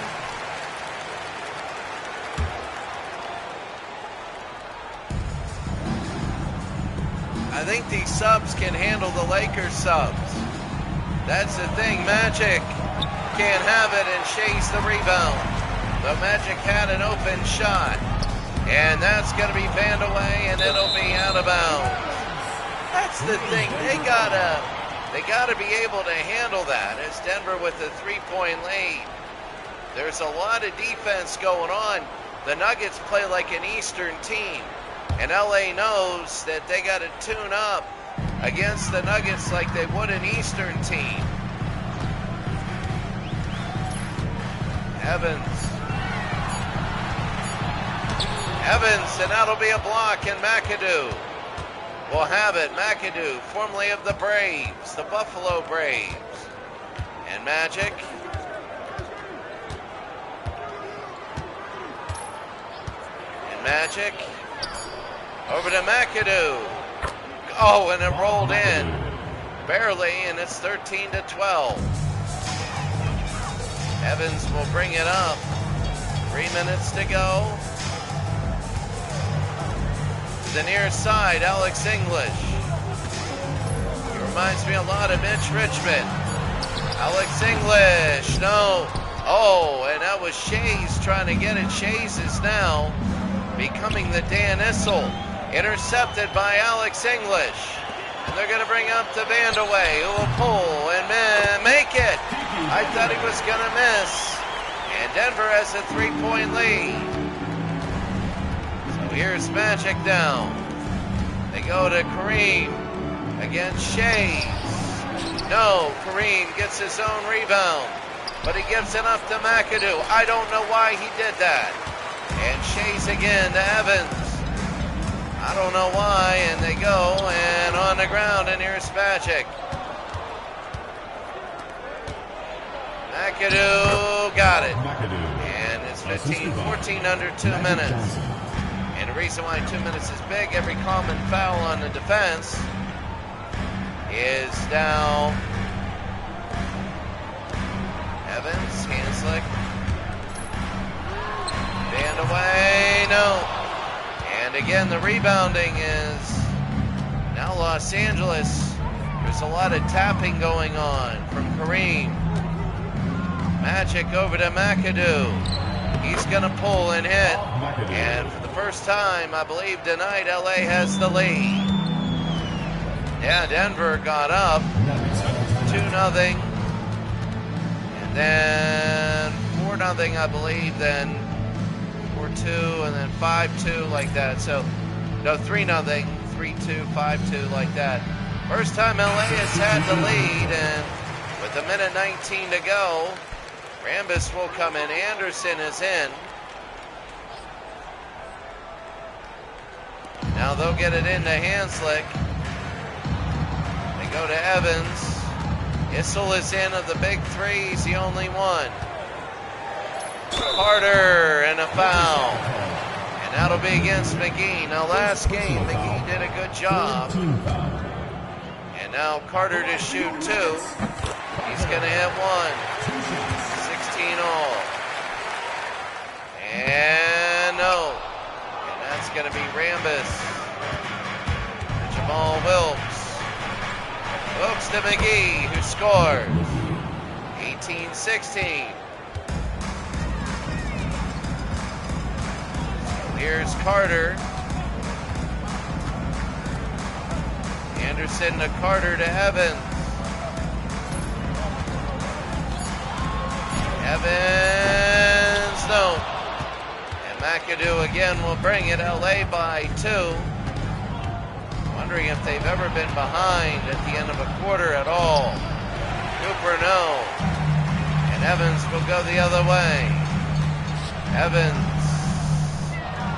I think these subs can handle the Lakers subs. That's the thing. Magic can't have it and chase the rebound. The Magic had an open shot. And that's going to be Vandaway, and it'll be out of bounds. That's the thing. They gotta be able to handle that. As Denver with a 3-point lead. There's a lot of defense going on. The Nuggets play like an Eastern team. And LA knows that they got to tune up against the Nuggets like they would an Eastern team. Evans, and that'll be a block, and McAdoo will have it. McAdoo, formerly of the Braves, the Buffalo Braves. And Magic. And Magic. Over to McAdoo. Oh, and it rolled in. Barely, and it's 13-12. Evans will bring it up. 3 minutes to go. To the near side, Alex English. Your Reminds me a lot of Mitch Richmond. Alex English, no. Oh, and that was Shays trying to get it. Shays is now becoming the Dan Issel. Intercepted by Alex English. And they're going to bring up the Vandaway, who will pull and make it. I thought he was going to miss. And Denver has a 3-point lead. So here's Magic down. They go to Kareem against Shays. No, Kareem gets his own rebound, but he gives it up to McAdoo. I don't know why he did that. And Shays again to Evans. I don't know why, and they go, and on the ground, and here's Magic. McAdoo got it. And it's 15-14 under 2 minutes. And the reason why 2 minutes is big, every common foul on the defense is now Evans, Hanslick, Vandaway, no. And again, the rebounding is now Los Angeles. There's a lot of tapping going on from Kareem. Magic over to McAdoo. He's going to pull and hit. And for the first time, I believe tonight, LA has the lead. Yeah, Denver got up 2-0. And then 4-0, I believe. Then 4-2, and then 5-2 like that. So, no, 3-0, 3-2, 5-2 like that. First time LA has had the lead, and with a minute 19 to go, Rambis will come in. Anderson is in. Now they'll get it into Hanslick. They go to Evans. Issel is in of the big three. He's the only one. Carter and a foul. And that'll be against McGee. Now last game, McGee did a good job. And now Carter to shoot 2. He's going to hit 1. 16 all. And no. And that's going to be Rambis. Jamal Wilkes. Wilkes to McGee, who scores. 18-16. Here's Carter. Anderson to Carter to Evans. Evans, no. And McAdoo again will bring it. LA by 2. Wondering if they've ever been behind at the end of a quarter at all. Cooper, no. And Evans will go the other way. Evans,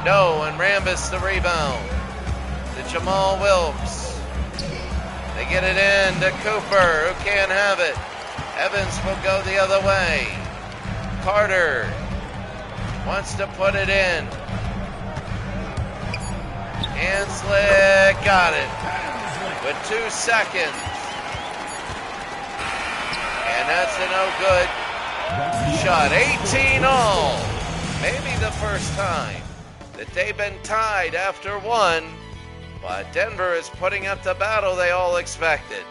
no. And Rambis the rebound. To Jamal Wilkes. They get it in to Cooper, who can't have it. Evans will go the other way. Carter wants to put it in. Hanslick got it with 2 seconds. And that's a no good shot. 18 all. Maybe the first time that they've been tied after 1. But Denver is putting up the battle they all expected.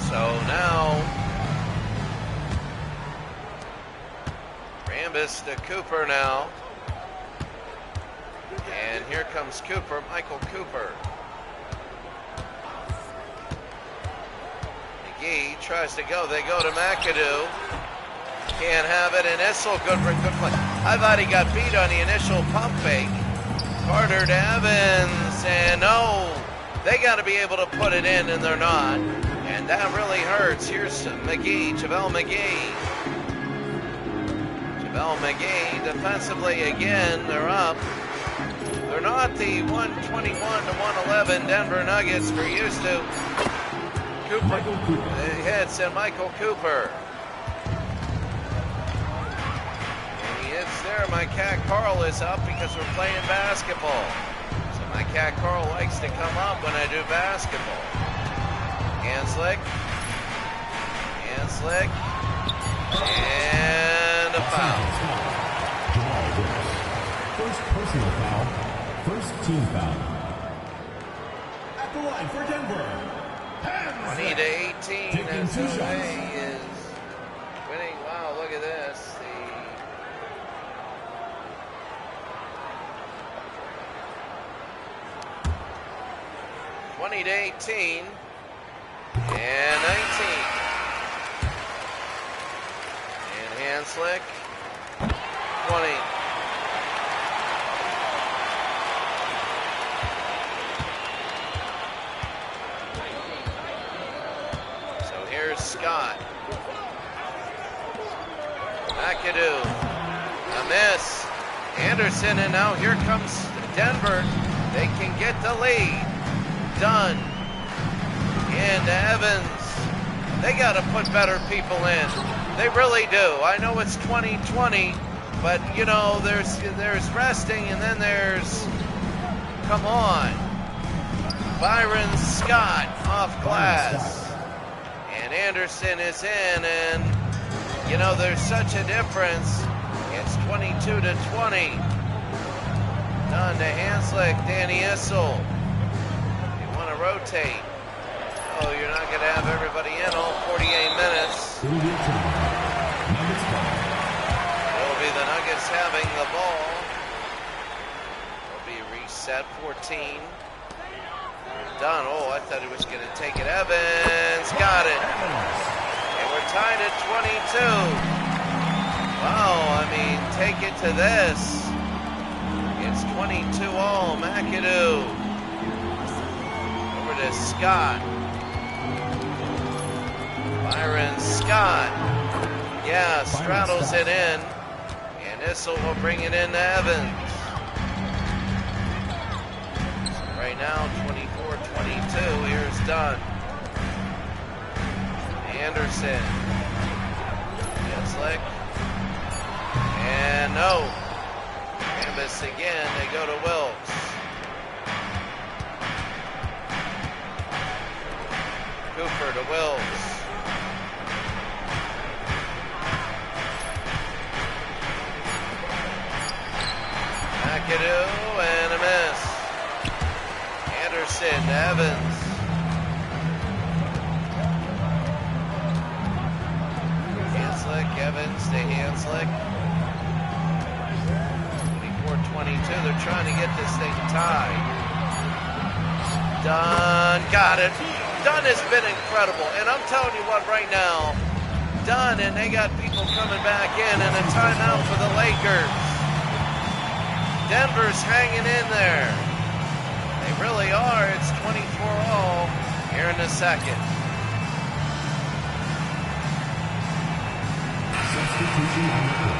So now, Rambis to Cooper now. And here comes Cooper, Michael Cooper. McGee tries to go. They go to McAdoo. Can't have it. And Issel, good play. I thought he got beat on the initial pump fake. Carter to Evans. And no, they got to be able to put it in, and they're not. And that really hurts. Here's McGee, JaVale McGee. JaVale McGee defensively again. They're up. They're not the 121 to 111 Denver Nuggets we're used to. Cooper hits, and Michael Cooper. And he hits there. My cat Carl is up because we're playing basketball. So my cat Carl likes to come up when I do basketball. Hanslick. Hand slick. And a foul. First personal foul. First team foul. At the line for Denver. 20-18 Taking as 2 LA shots. is winning. Wow, look at this. 20-18 and 19. And hand slick. 20. So here's Scott. McAdoo. A miss. Anderson, and now here comes Denver. They can get the lead. Dunn. And Evans. They got to put better people in. They really do. I know it's 2020, but you know, there's resting, and then there's, come on, Byron Scott off glass. And Anderson is in, and you know, there's such a difference. It's 22-20. Dunn to Hanslick, Danny Issel. You want to rotate. Oh, you're not going to have everybody in all 48 minutes. It will be the Nuggets having the ball. It'll be reset, 14. Dunn, oh, I thought he was going to take it. Evans got it. And we're tied at 22. Wow, I mean, take it to this. It's 22-all, McAdoo. Over to Scott. Byron Scott. Yeah, straddles it in. And Issel will bring it in to Evans. Right now, 24-22. Here's Dunn. Anderson. Hanslick. And no. Canvas again. They go to Wilkes. Cooper to Wilkes. McAdoo and a miss. Anderson to Evans. Hanslick, Evans to Hanslick. 24-22. They're trying to get this thing tied. Dunn got it. Dunn has been incredible. And I'm telling you what right now, Dunn, and they got people coming back in, and a timeout for the Lakers. Denver's hanging in there. They really are. It's 24-all here in the second.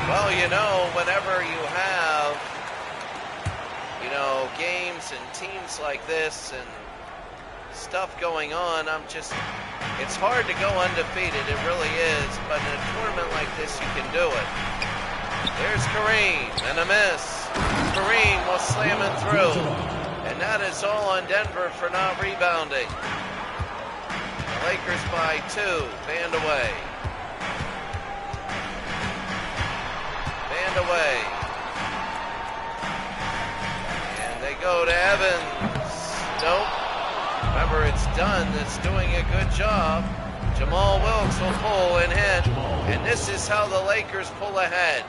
Well, you know, whenever you have, you know, games and teams like this and stuff going on, it's hard to go undefeated. It really is. But in a tournament like this, you can do it. There's Kareem and a miss. Kareem will slam it through. And that is all on Denver for not rebounding. The Lakers by 2. Band away. Band away. And they go to Evans. Nope. Remember, it's Dunn that's doing a good job. Jamal Wilkes will pull and hit. And this is how the Lakers pull ahead.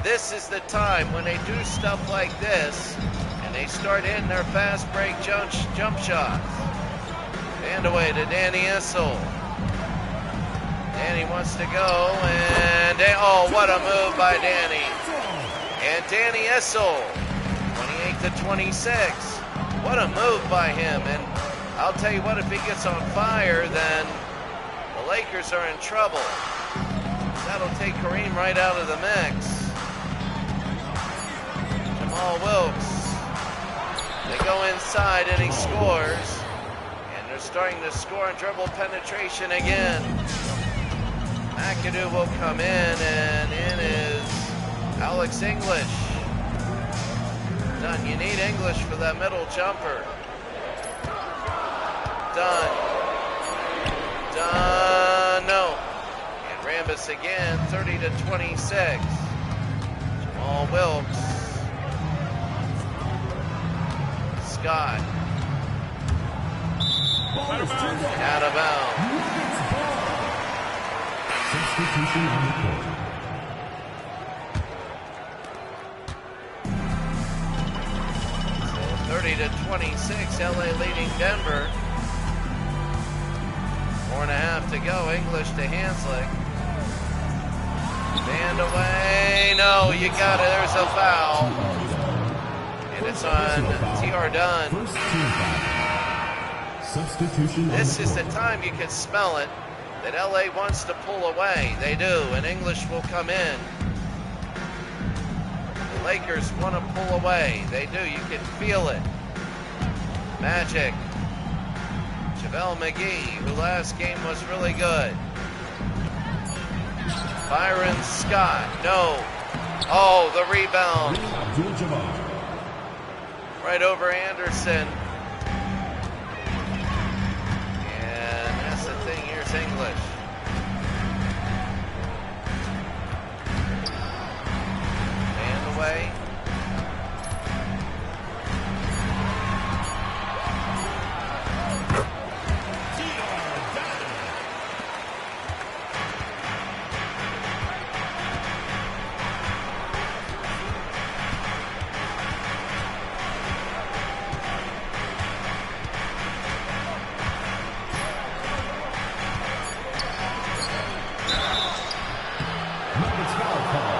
This is the time when they do stuff like this and they start hitting their fast break jump shots. And away to Danny Issel. Danny wants to go, and oh, what a move by Danny. And Danny Issel, 28-26. What a move by him. And I'll tell you what, if he gets on fire, then the Lakers are in trouble. That'll take Kareem right out of the mix. Jamal Wilkes. They go inside and he scores. And they're starting to score on dribble penetration again. McAdoo will come in, and in is Alex English. Dunn, you need English for that middle jumper. Dunn, no. miss again, 30-26. Jamal Wilkes. Scott. Out of bounds. Substitution on the court. So 30-26, LA leading Denver. 4.5 to go. English to Hanslick. Band away. No, you got it. There's a foul. And it's on T.R. Dunn. First team foul. Substitution on This the is the court. time you can smell it that LA wants to pull away. They do, and English will come in. The Lakers want to pull away. They do. You can feel it. Magic. JaVale McGee, who last game was really good. Byron Scott. No. Oh, the rebound. Abdul-Jabbar. Right over Anderson. And that's the thing. Here's English. And away. Nuggets foul call.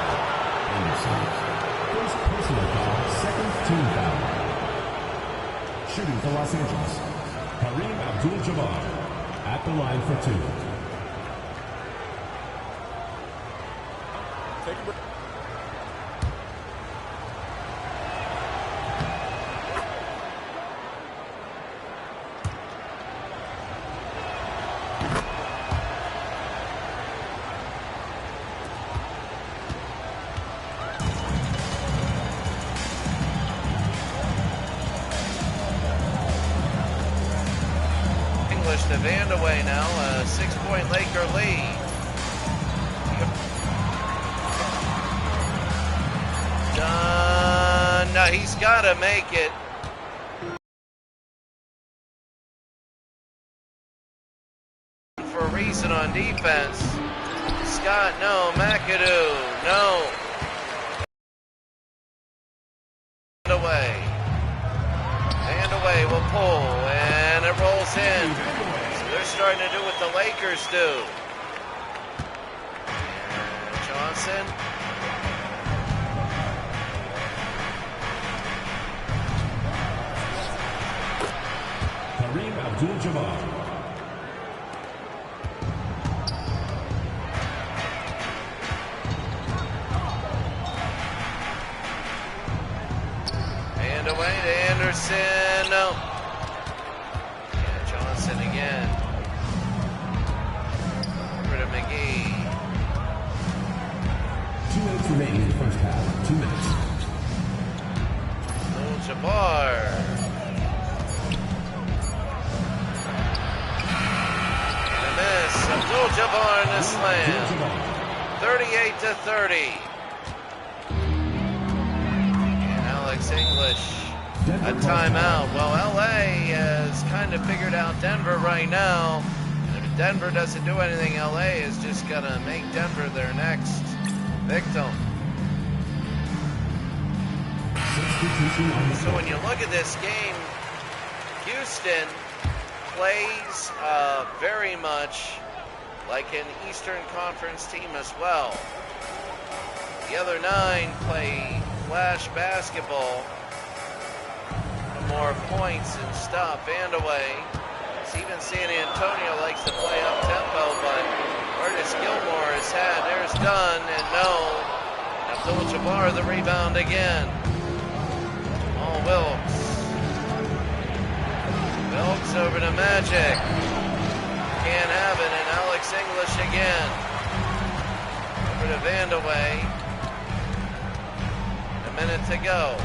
Anderson. First personal foul, second team foul. Shooting for Los Angeles. Kareem Abdul-Jabbar at the line for two. Take a break. English to Vandaway now, a 6-point Laker lead. Done. No, he's got to make it. For a reason on defense. Scott, no. McAdoo, no. Vandaway will pull, and it rolls in. So they're starting to do what the Lakers do. And Johnson. Kareem Abdul-Jabbar. And away to Anderson. No. And Johnson again. Over to McGee. 2 minutes remaining in the first half. 2 minutes. Abdul-Jabbar. And a miss. Abdul-Jabbar in the slam. 38-30. And Alex English, a timeout. Well, LA has kind of figured out Denver right now. And if Denver doesn't do anything, LA is just going to make Denver their next victim. Substitution on the So when you look at this game, Houston plays very much like an Eastern Conference team as well. The other 9 play flash basketball, more points and stuff. Vandaway, even San Antonio likes to play up tempo, but Curtis Gilmore has had, there's Dunn, and no. Abdul-Jabbar the rebound again. Jamal Wilkes. Wilkes over to Magic. Can't have it, and Alex English again. Over to Vandaway. A minute to go.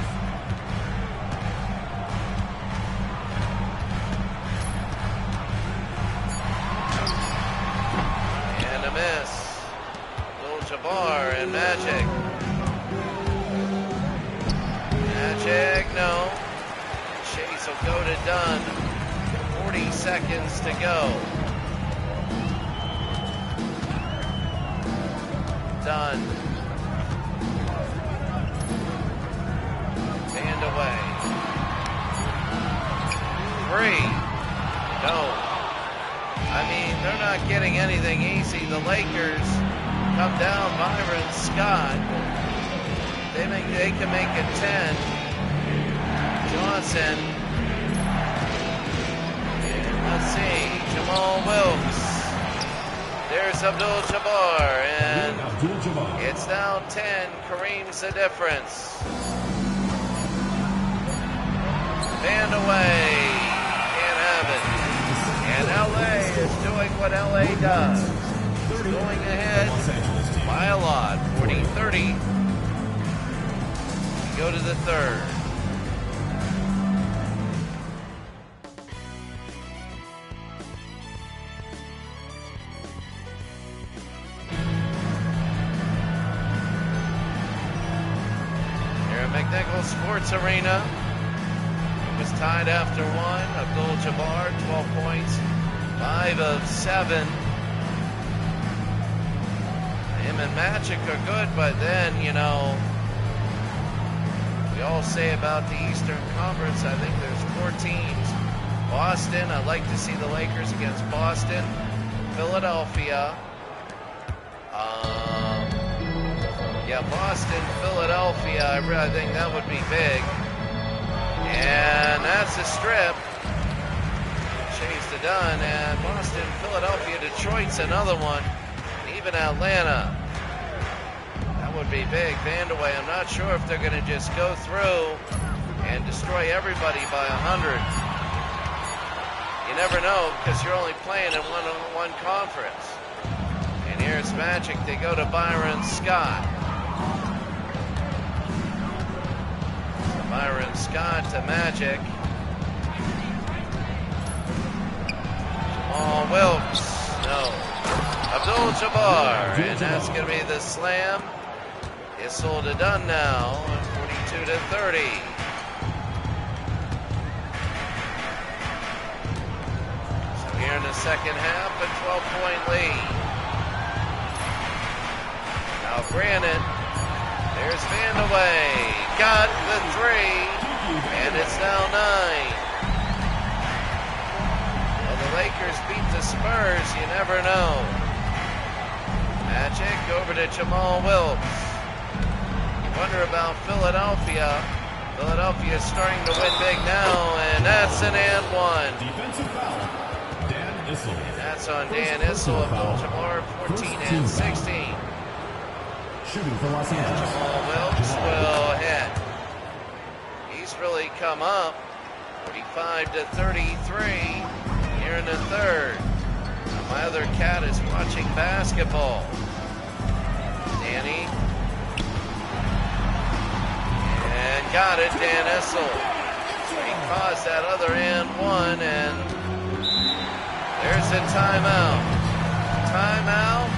And a miss. Abdul-Jabbar and Magic. Magic, no. Chase will go to Dunn. 40 seconds to go. Dunn. Band away. 3. No. I mean, they're not getting anything easy. The Lakers come down. Byron Scott. They can make it 10. Johnson. And let's see. Jamal Wilkes. There's Abdul-Jabbar. And it's now 10. Kareem's the difference. Band away. Can't have it. And LA is doing what LA does. It's going ahead by a lot. 40-30. We go to the third. Here at McNichols Sports Arena. It was tied after 1. Abdul-Jabbar, 12 points, 5 of 7. Him and Magic are good, but then, you know, we all say about the Eastern Conference, I think there's 4 teams. Boston, I'd like to see the Lakers against Boston. Philadelphia. Yeah, Boston, Philadelphia, I think that would be big. And that's a strip. Chase to Dunn, and Boston, Philadelphia, Detroit's another one. Even Atlanta. That would be big. Vandaway, I'm not sure if they're going to just go through and destroy everybody by 100. You never know, because you're only playing in one conference. And here's Magic. They go to Byron Scott. Byron Scott to Magic. Jamal Wilkes. No. Abdul-Jabbar. And that's going to be the slam. It's all done now. 42-30. So here in the second half, a 12-point lead. Now granted, there's Vandaway. Got the 3, and it's now 9. Well, the Lakers beat the Spurs, you never know. Magic over to Jamal Wilkes. You wonder about Philadelphia. Philadelphia is starting to win big now, and that's an and 1. Defensive foul. Dan Issel. And that's on Dan Issel of Abdul-Jabbar, 14 and 16. Shooting for Los Angeles. Jamal Wilkes will hit. He's really come up. 45-33 here in the third. Now my other cat is watching basketball. Danny. And got it, Dan Issel. He caused that other and 1, and there's a timeout. Timeout.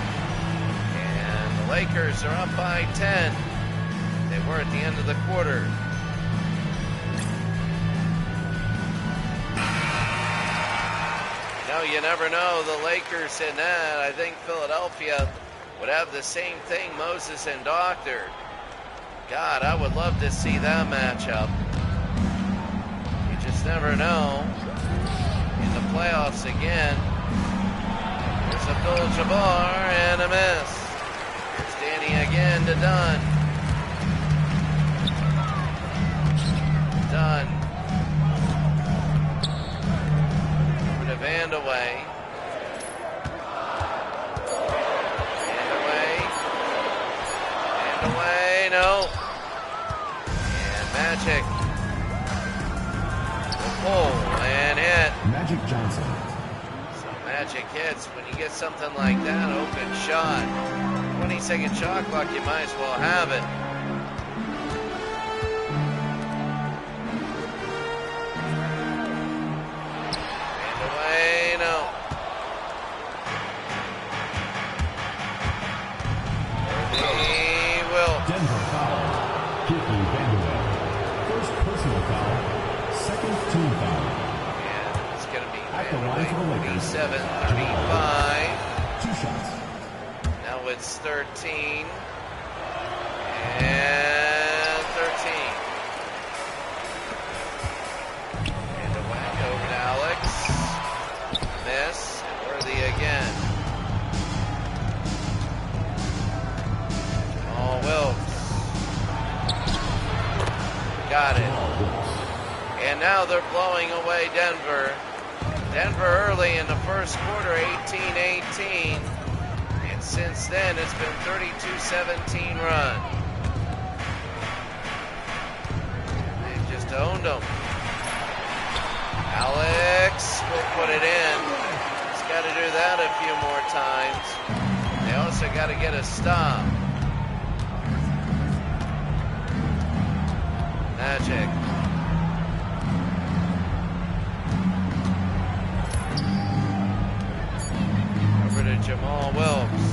Lakers are up by 10. They were at the end of the quarter. You never know. The Lakers in that. I think Philadelphia would have the same thing, Moses and Doctor. God, I would love to see that matchup. You just never know. In the playoffs again. There's Abdul-Jabbar and a miss. Danny again to Dunn. Dunn. Over to Vandaway. Vandaway, no. And Magic. The pull and hit. Magic Johnson. So Magic hits when you get something like that, open shot. 20-second shot clock, you might as well have it. And away, no. the line for the Lakers. 37-35. 2 shots. Now it's 13. And 13. And a whack over to Alex. Miss. Worthy again. Jamal Wilkes. Got it. And now they're blowing away Denver. Denver early in the first quarter, 18-18. And since then, it's been 32-17 run. They've just owned them. Alex will put it in. He's got to do that a few more times. They also got to get a stop. Magic. Over to Jamal Wilkes.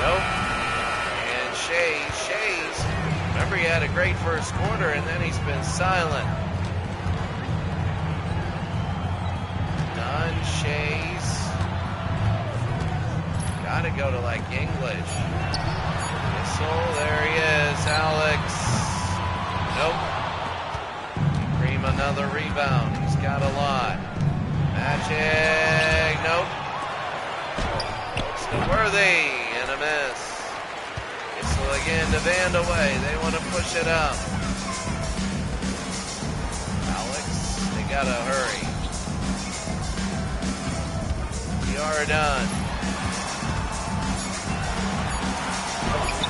Nope. And Shays. Remember, he had a great first quarter, and then he's been silent. Done. Shays. Gotta go to like English. Whistle. There he is. Alex. Nope. Cream another rebound. He's got a lot. Magic. Nope. Looks to Worthy. And a miss. Whistle again to Vandaway. They want to push it up. Alex. They gotta hurry. We are done.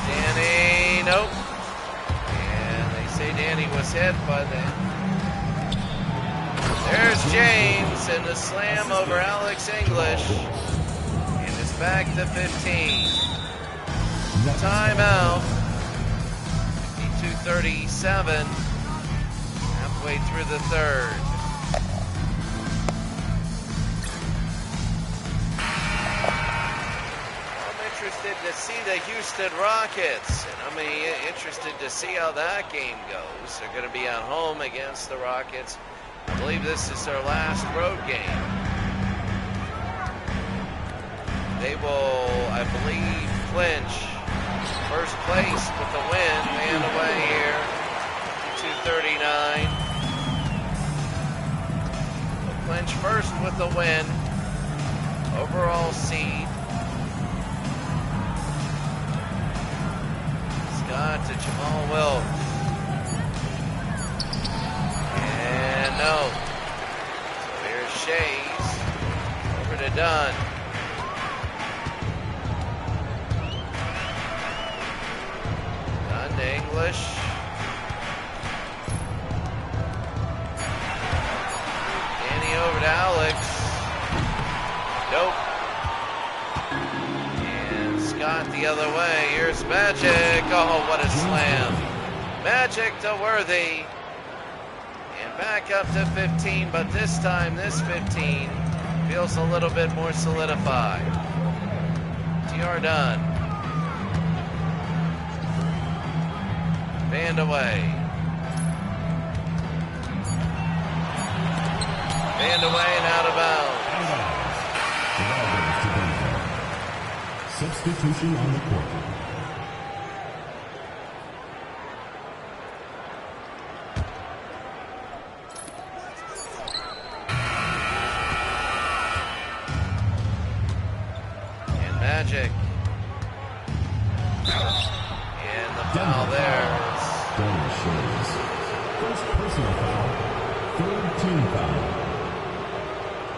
Danny. Nope. Say Danny was hit, but there's James and the slam over Alex English. And it's back to 15. Timeout. 52-37. Halfway through the third. Interested to see the Houston Rockets, and I'm interested to see how that game goes. They're going to be at home against the Rockets. I believe this is their last road game. They will, I believe, clinch first place with the win. Man away here, 239. They'll clinch first with the win. Overall seed. To Jamal Wilkes. And no. So here's Shays. Over to Dunn. Dunn to English. Danny over to Alex. Nope. Scott the other way. Here's Magic. Oh, what a slam. Magic to Worthy. And back up to 15, but this time, this 15 feels a little bit more solidified. TR done. Vandaway. Vandaway and out of bounds. Substitution on the court. And Magic. And the foul there. Denver Shays. First personal foul. Third team foul.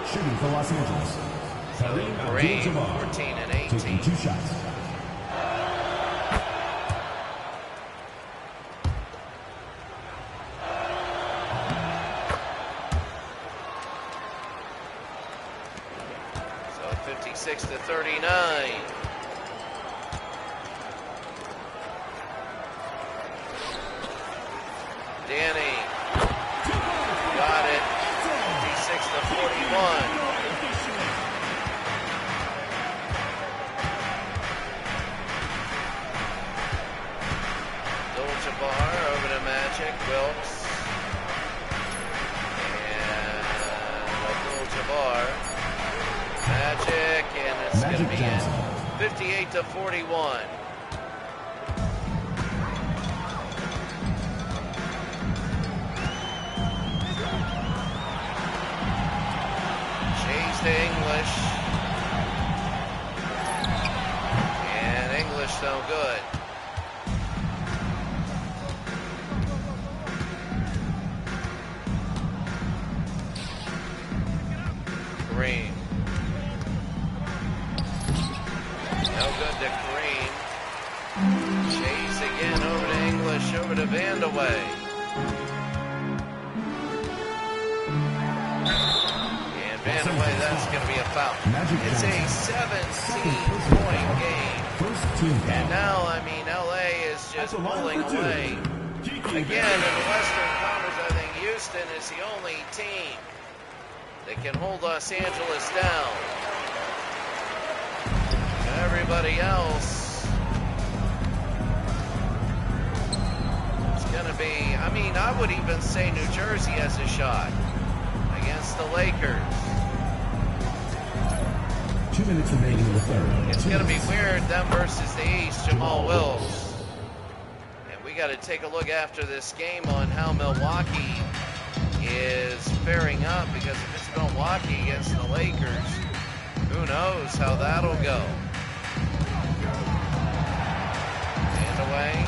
Shooting for Los Angeles. Kareem, 14 and 18. Taking 2 shots. So 56-39. Danny. Got it. 56-41. Over to Magic, Wilkes, and Jabbar. Magic, and it's going to be Johnson. 58-41. Chase to English. And English no good. Kareem. No good to Kareem. Chase again over to English, over to Vandaway. And Vandaway, that's going to be a foul. It's a 17-point game. And now, I mean, LA is just pulling away. Again, in the Western Conference, I think Houston is the only team that can hold Los Angeles down. Everybody else, it's going to be, I mean, I would even say New Jersey has a shot against the Lakers. 2 minutes remaining in the third. It's going to be weird, them versus the East, Jamal Wilkes. And we got to take a look after this game on how Milwaukee is faring up, because if it's Milwaukee against the Lakers, who knows how that'll go. Away.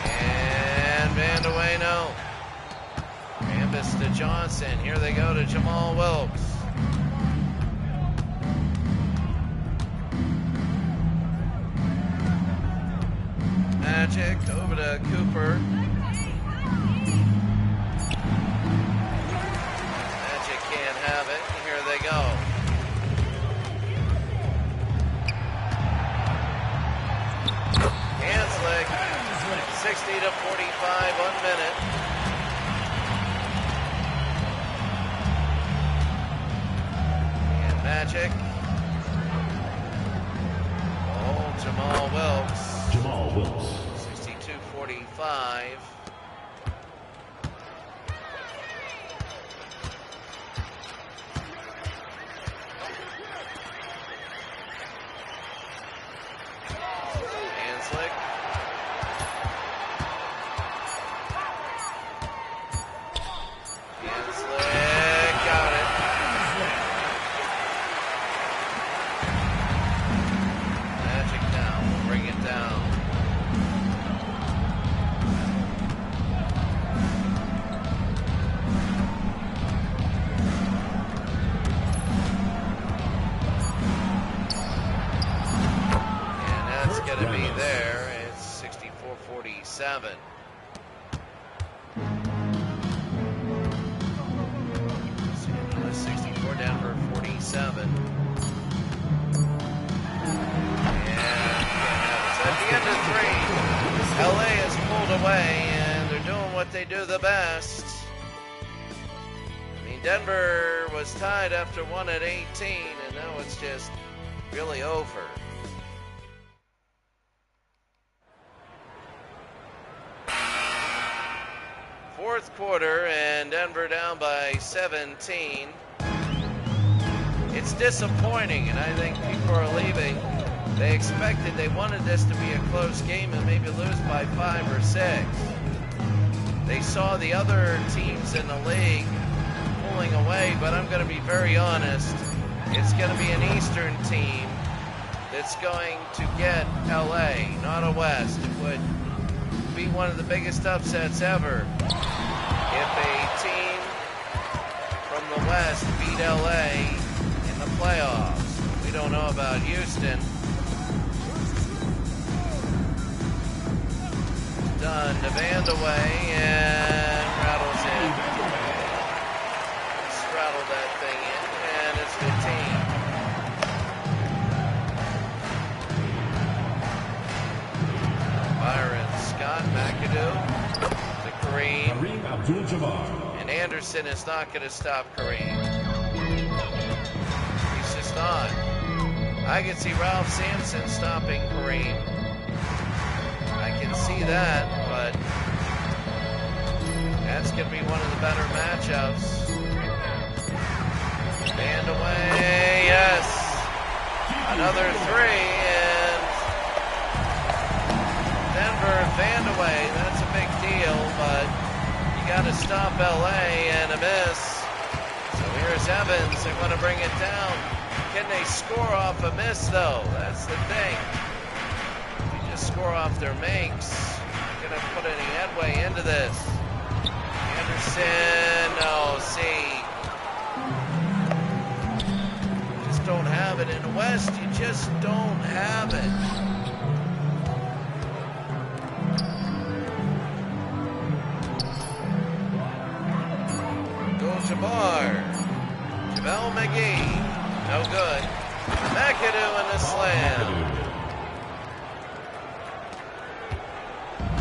And Vandaway, no. Rambis to Johnson. Here they go to Jamal Wilkes. Magic over to Cooper. Magic can't have it. Here they go. Hanslick, 60-45, 1 minute. And Magic. Oh, Jamal Wilkes. Jamal Wilkes. 62-45. There, it's 64-47. Los Angeles 64, Denver 47. And at the end of 3, LA has pulled away, and they're doing what they do the best. I mean, Denver was tied after 1 at 18, and now it's just really over. Fourth quarter, and Denver down by 17. It's disappointing, and I think people are leaving. They wanted this to be a close game and maybe lose by 5 or 6. They saw the other teams in the league pulling away, but I'm going to be very honest. It's going to be an Eastern team that's going to get LA, not a West. It would be one of the biggest upsets ever if a team from the West beat LA in the playoffs. We don't know about Houston. Done to Vandaway and rattles in. Rattled that thing in, and it's 15. Byron Scott, McAdoo to Kareem. Kareem Abdul-Jabbar. And Anderson is not going to stop Kareem. He's just not. I can see Ralph Sampson stopping Kareem. I can see that, but That's going to be one of the better matchups. Band away, yes. Another three, and Denver band away. That's a big deal, but you got to stop LA, and a miss. So here's Evans. They want to bring it down. Can they score off a miss, though? That's the thing. If you just score off their makes, you're going to put any headway into this. Anderson, no, see. You just don't have it in the West. You just don't have it. Jabbar. JaVale McGee. No good. McAdoo in the slam.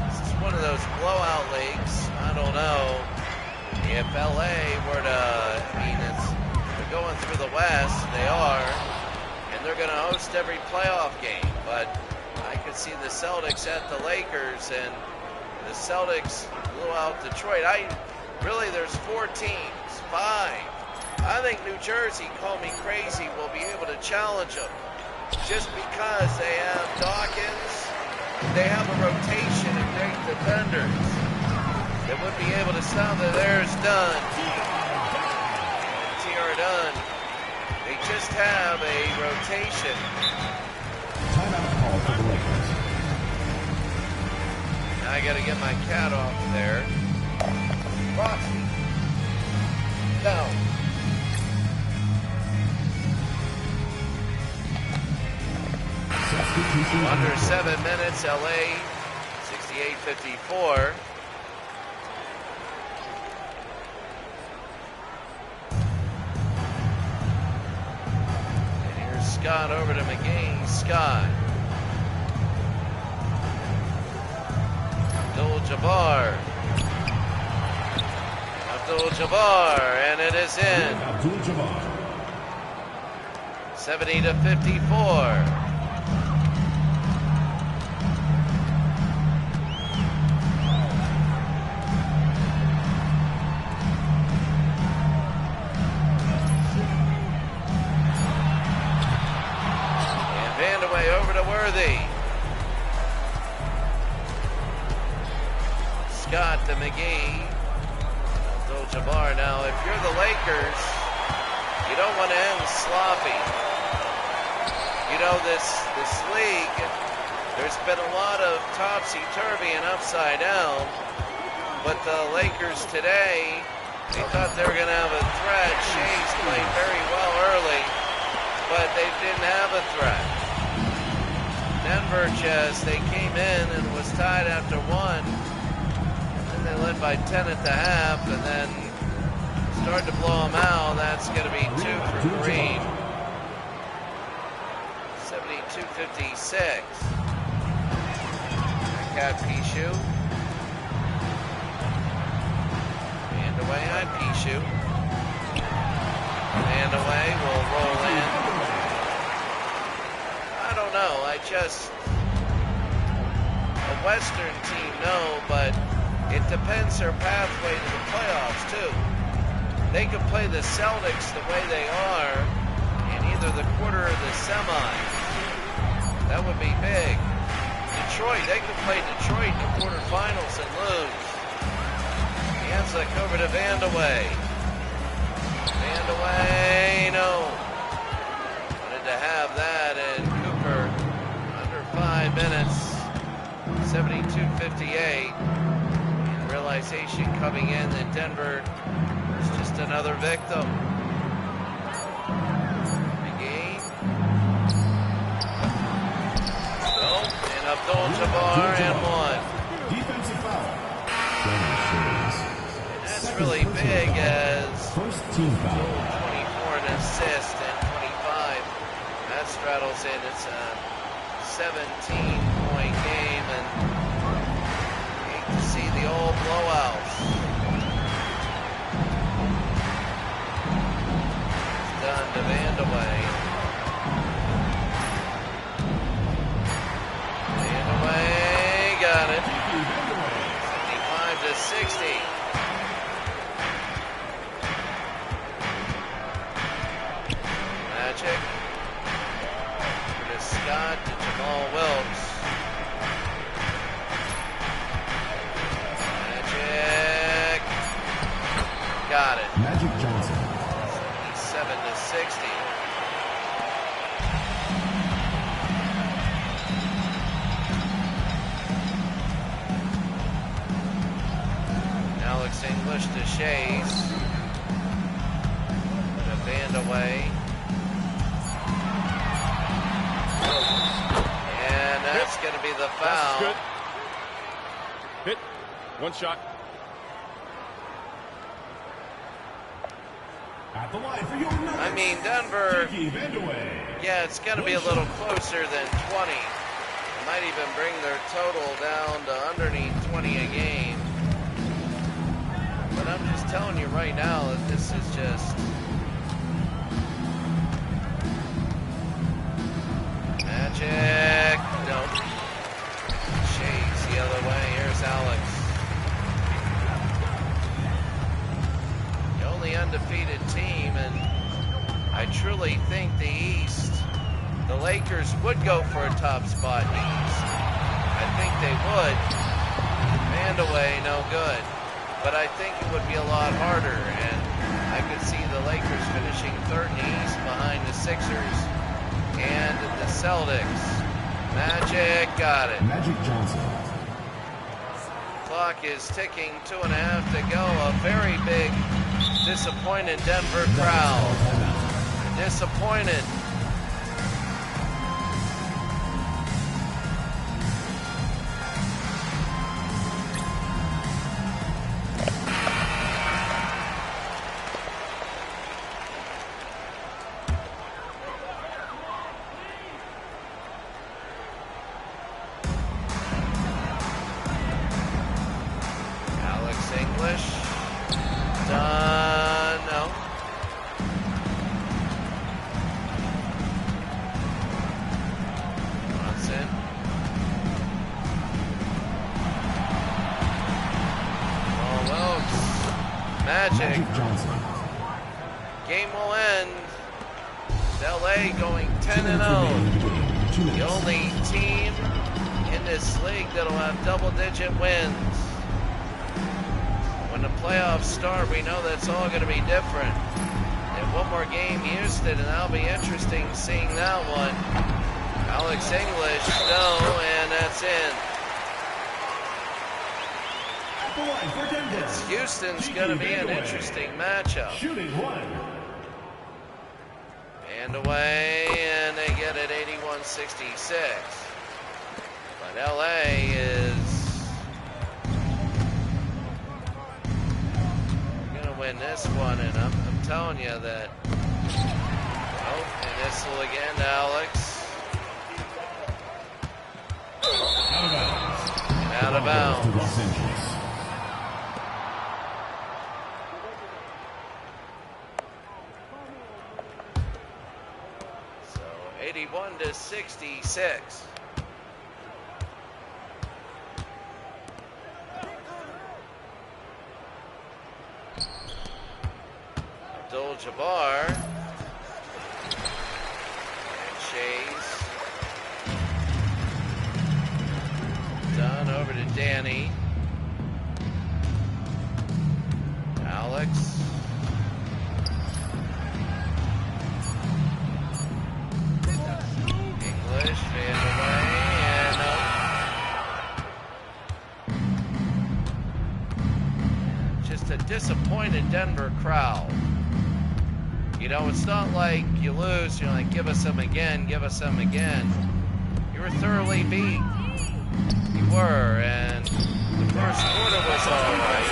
This is one of those blowout leagues. I don't know if LA were to, they're going through the West. They are. And they're going to host every playoff game. But I could see the Celtics at the Lakers, and the Celtics blew out Detroit. Really, there's 4 teams, 5. I think New Jersey, call me crazy, will be able to challenge them. Just because they have Dawkins, they have a rotation of great defenders. They wouldn't be able to stop it. There's Dunn. T.R. Dunn. They just have a rotation. Timeout call for the Lakers. Now I got to get my cat off there. Roxy. Down. Under 7 minutes, LA 68-54. And here's Scott over to McGee. Scott. Abdul-Jabbar. Abdul-Jabbar, and it is in. Abdul-Jabbar. 70-54. And Vandeweghe over to Worthy. Scott to McGee. Abdul-Jabbar. Now, if you're the Lakers, you don't want to end sloppy. You know, this league, there's been a lot of topsy-turvy and upside down, but the Lakers today, they thought they were going to have a threat. Shea's played very well early, but they didn't have a threat. Denver they came in and was tied after 1. They led by 10 at the half, and then started to blow them out. That's going to be 2 for Green. 72-56. Cat Pishu. And away on Pishu. And away will roll in. I don't know. A Western team, no, but it depends their pathway to the playoffs, too. They could play the Celtics the way they are in either the quarter or the semis. That would be big. Detroit, they could play Detroit in the quarterfinals and lose. Hanzlik over to Vandeweghe. Vandeweghe, no. Wanted to have that, and Cooper under 5 minutes, 72-58. Realization coming in that Denver is just another victim. McGee. And Abdul-Jabbar and 1. Defensive foul. And that's really big as First team foul. 24 an assist and 25. That straddles in. It's a 17-point game, and see the old blowouts. It's done to Vandeweghe. Vandeweghe got it. 55-60. got it. Magic Johnson. 77-60. Alex English to Shays. Put a band away. And that's going to be the foul. Good. Hit. One shot. At the line for your Nuggets. I mean, Denver, Jackie Vandeweghe. yeah, it's going to be a little closer than 20. It might even bring their total down to underneath 20 a game. But I'm just telling you right now that this is just magic. No. Shades the other way. Here's Alex. The only undefeated team, and I truly think the East, the Lakers would go for a top spot in the East. I think they would. Vandeweghe, no good. But I think it would be a lot harder, and I could see the Lakers finishing third in the East behind the Sixers and the Celtics. Magic got it. Magic Johnson. Clock is ticking, 2.5 to go. A very big, disappointed Denver crowd. Disappointed. Magic Johnson. Game will end. LA going 10-0. The only team in this league that'll have double-digit wins. When the playoffs start, we know that's all going to be different. And one more game, Houston, and that'll be interesting seeing that one. Alex English, no, and that's in. Houston's going to be an interesting matchup. Shooting one. And away, and they get it 81-66. But LA is going to win this one, and I'm telling you that. Oh, and this will again to Alex. Out of bounds. So 81-66. Abdul-Jabbar and Shays. Done over to Danny. Alex. English, fan away, and just a disappointed Denver crowd. You know, it's not like you lose, you're like, give us them again, give us them again. You were thoroughly beat. You were, and the first quarter was all right,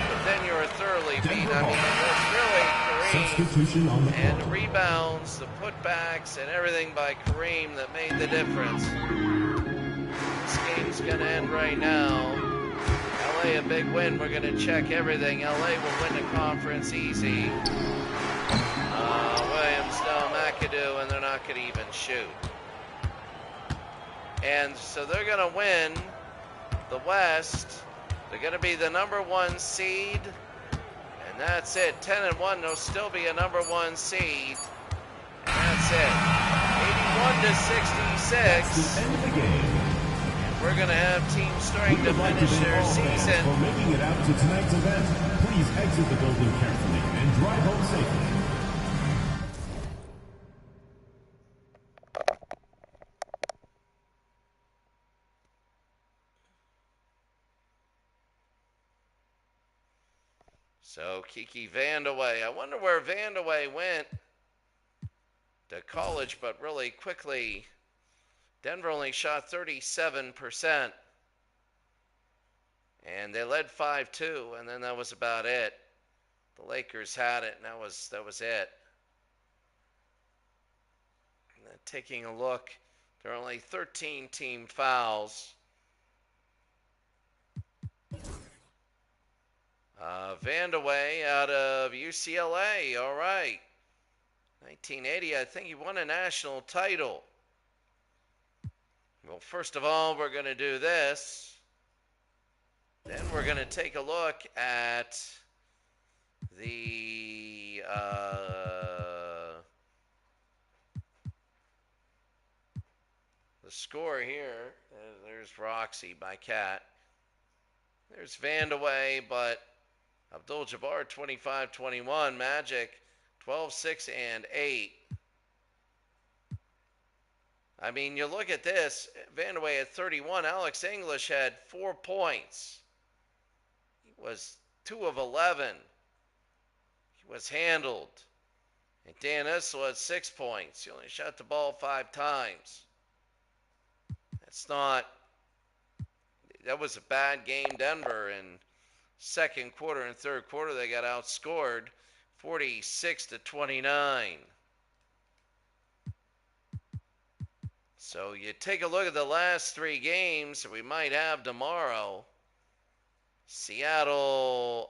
but then you were thoroughly beat. I mean, it was really Kareem and the rebounds, the putbacks, and everything by Kareem that made the difference. This game's going to end right now. LA a big win. We're going to check everything. LA will win the conference easy. Williams, no, McAdoo, and they're not going to even shoot. And so they're going to win the West. They're going to be the #1 seed. And that's it. 10-1, they'll still be a #1 seed. And that's it. 81-66. End of the game. And we're going to have teams starting to finish their season. For making it out to tonight's event. Please exit the building carefully and drive home safely. So Kiki Vandeweghe. I wonder where Vandeweghe went to college, but really quickly, Denver only shot 37%. And they led 5-2, and then that was about it. The Lakers had it, and that was it. And then taking a look, there are only 13 team fouls. Vandeweghe out of UCLA. All right. 1980, I think he won a national title. Well, first of all, we're going to do this. Then we're going to take a look at the score here. There's Roxy by Cat. There's Vandeweghe, but Abdul-Jabbar 25-21, Magic 12-6 and 8. I mean, you look at this, Vandeweghe had 31, Alex English had 4 points. He was 2 of 11. He was handled. And Dan Issel had 6 points. He only shot the ball 5 times. That was a bad game, Denver. In second quarter and third quarter, they got outscored 46-29. So you take a look at the last 3 games that we might have tomorrow. Seattle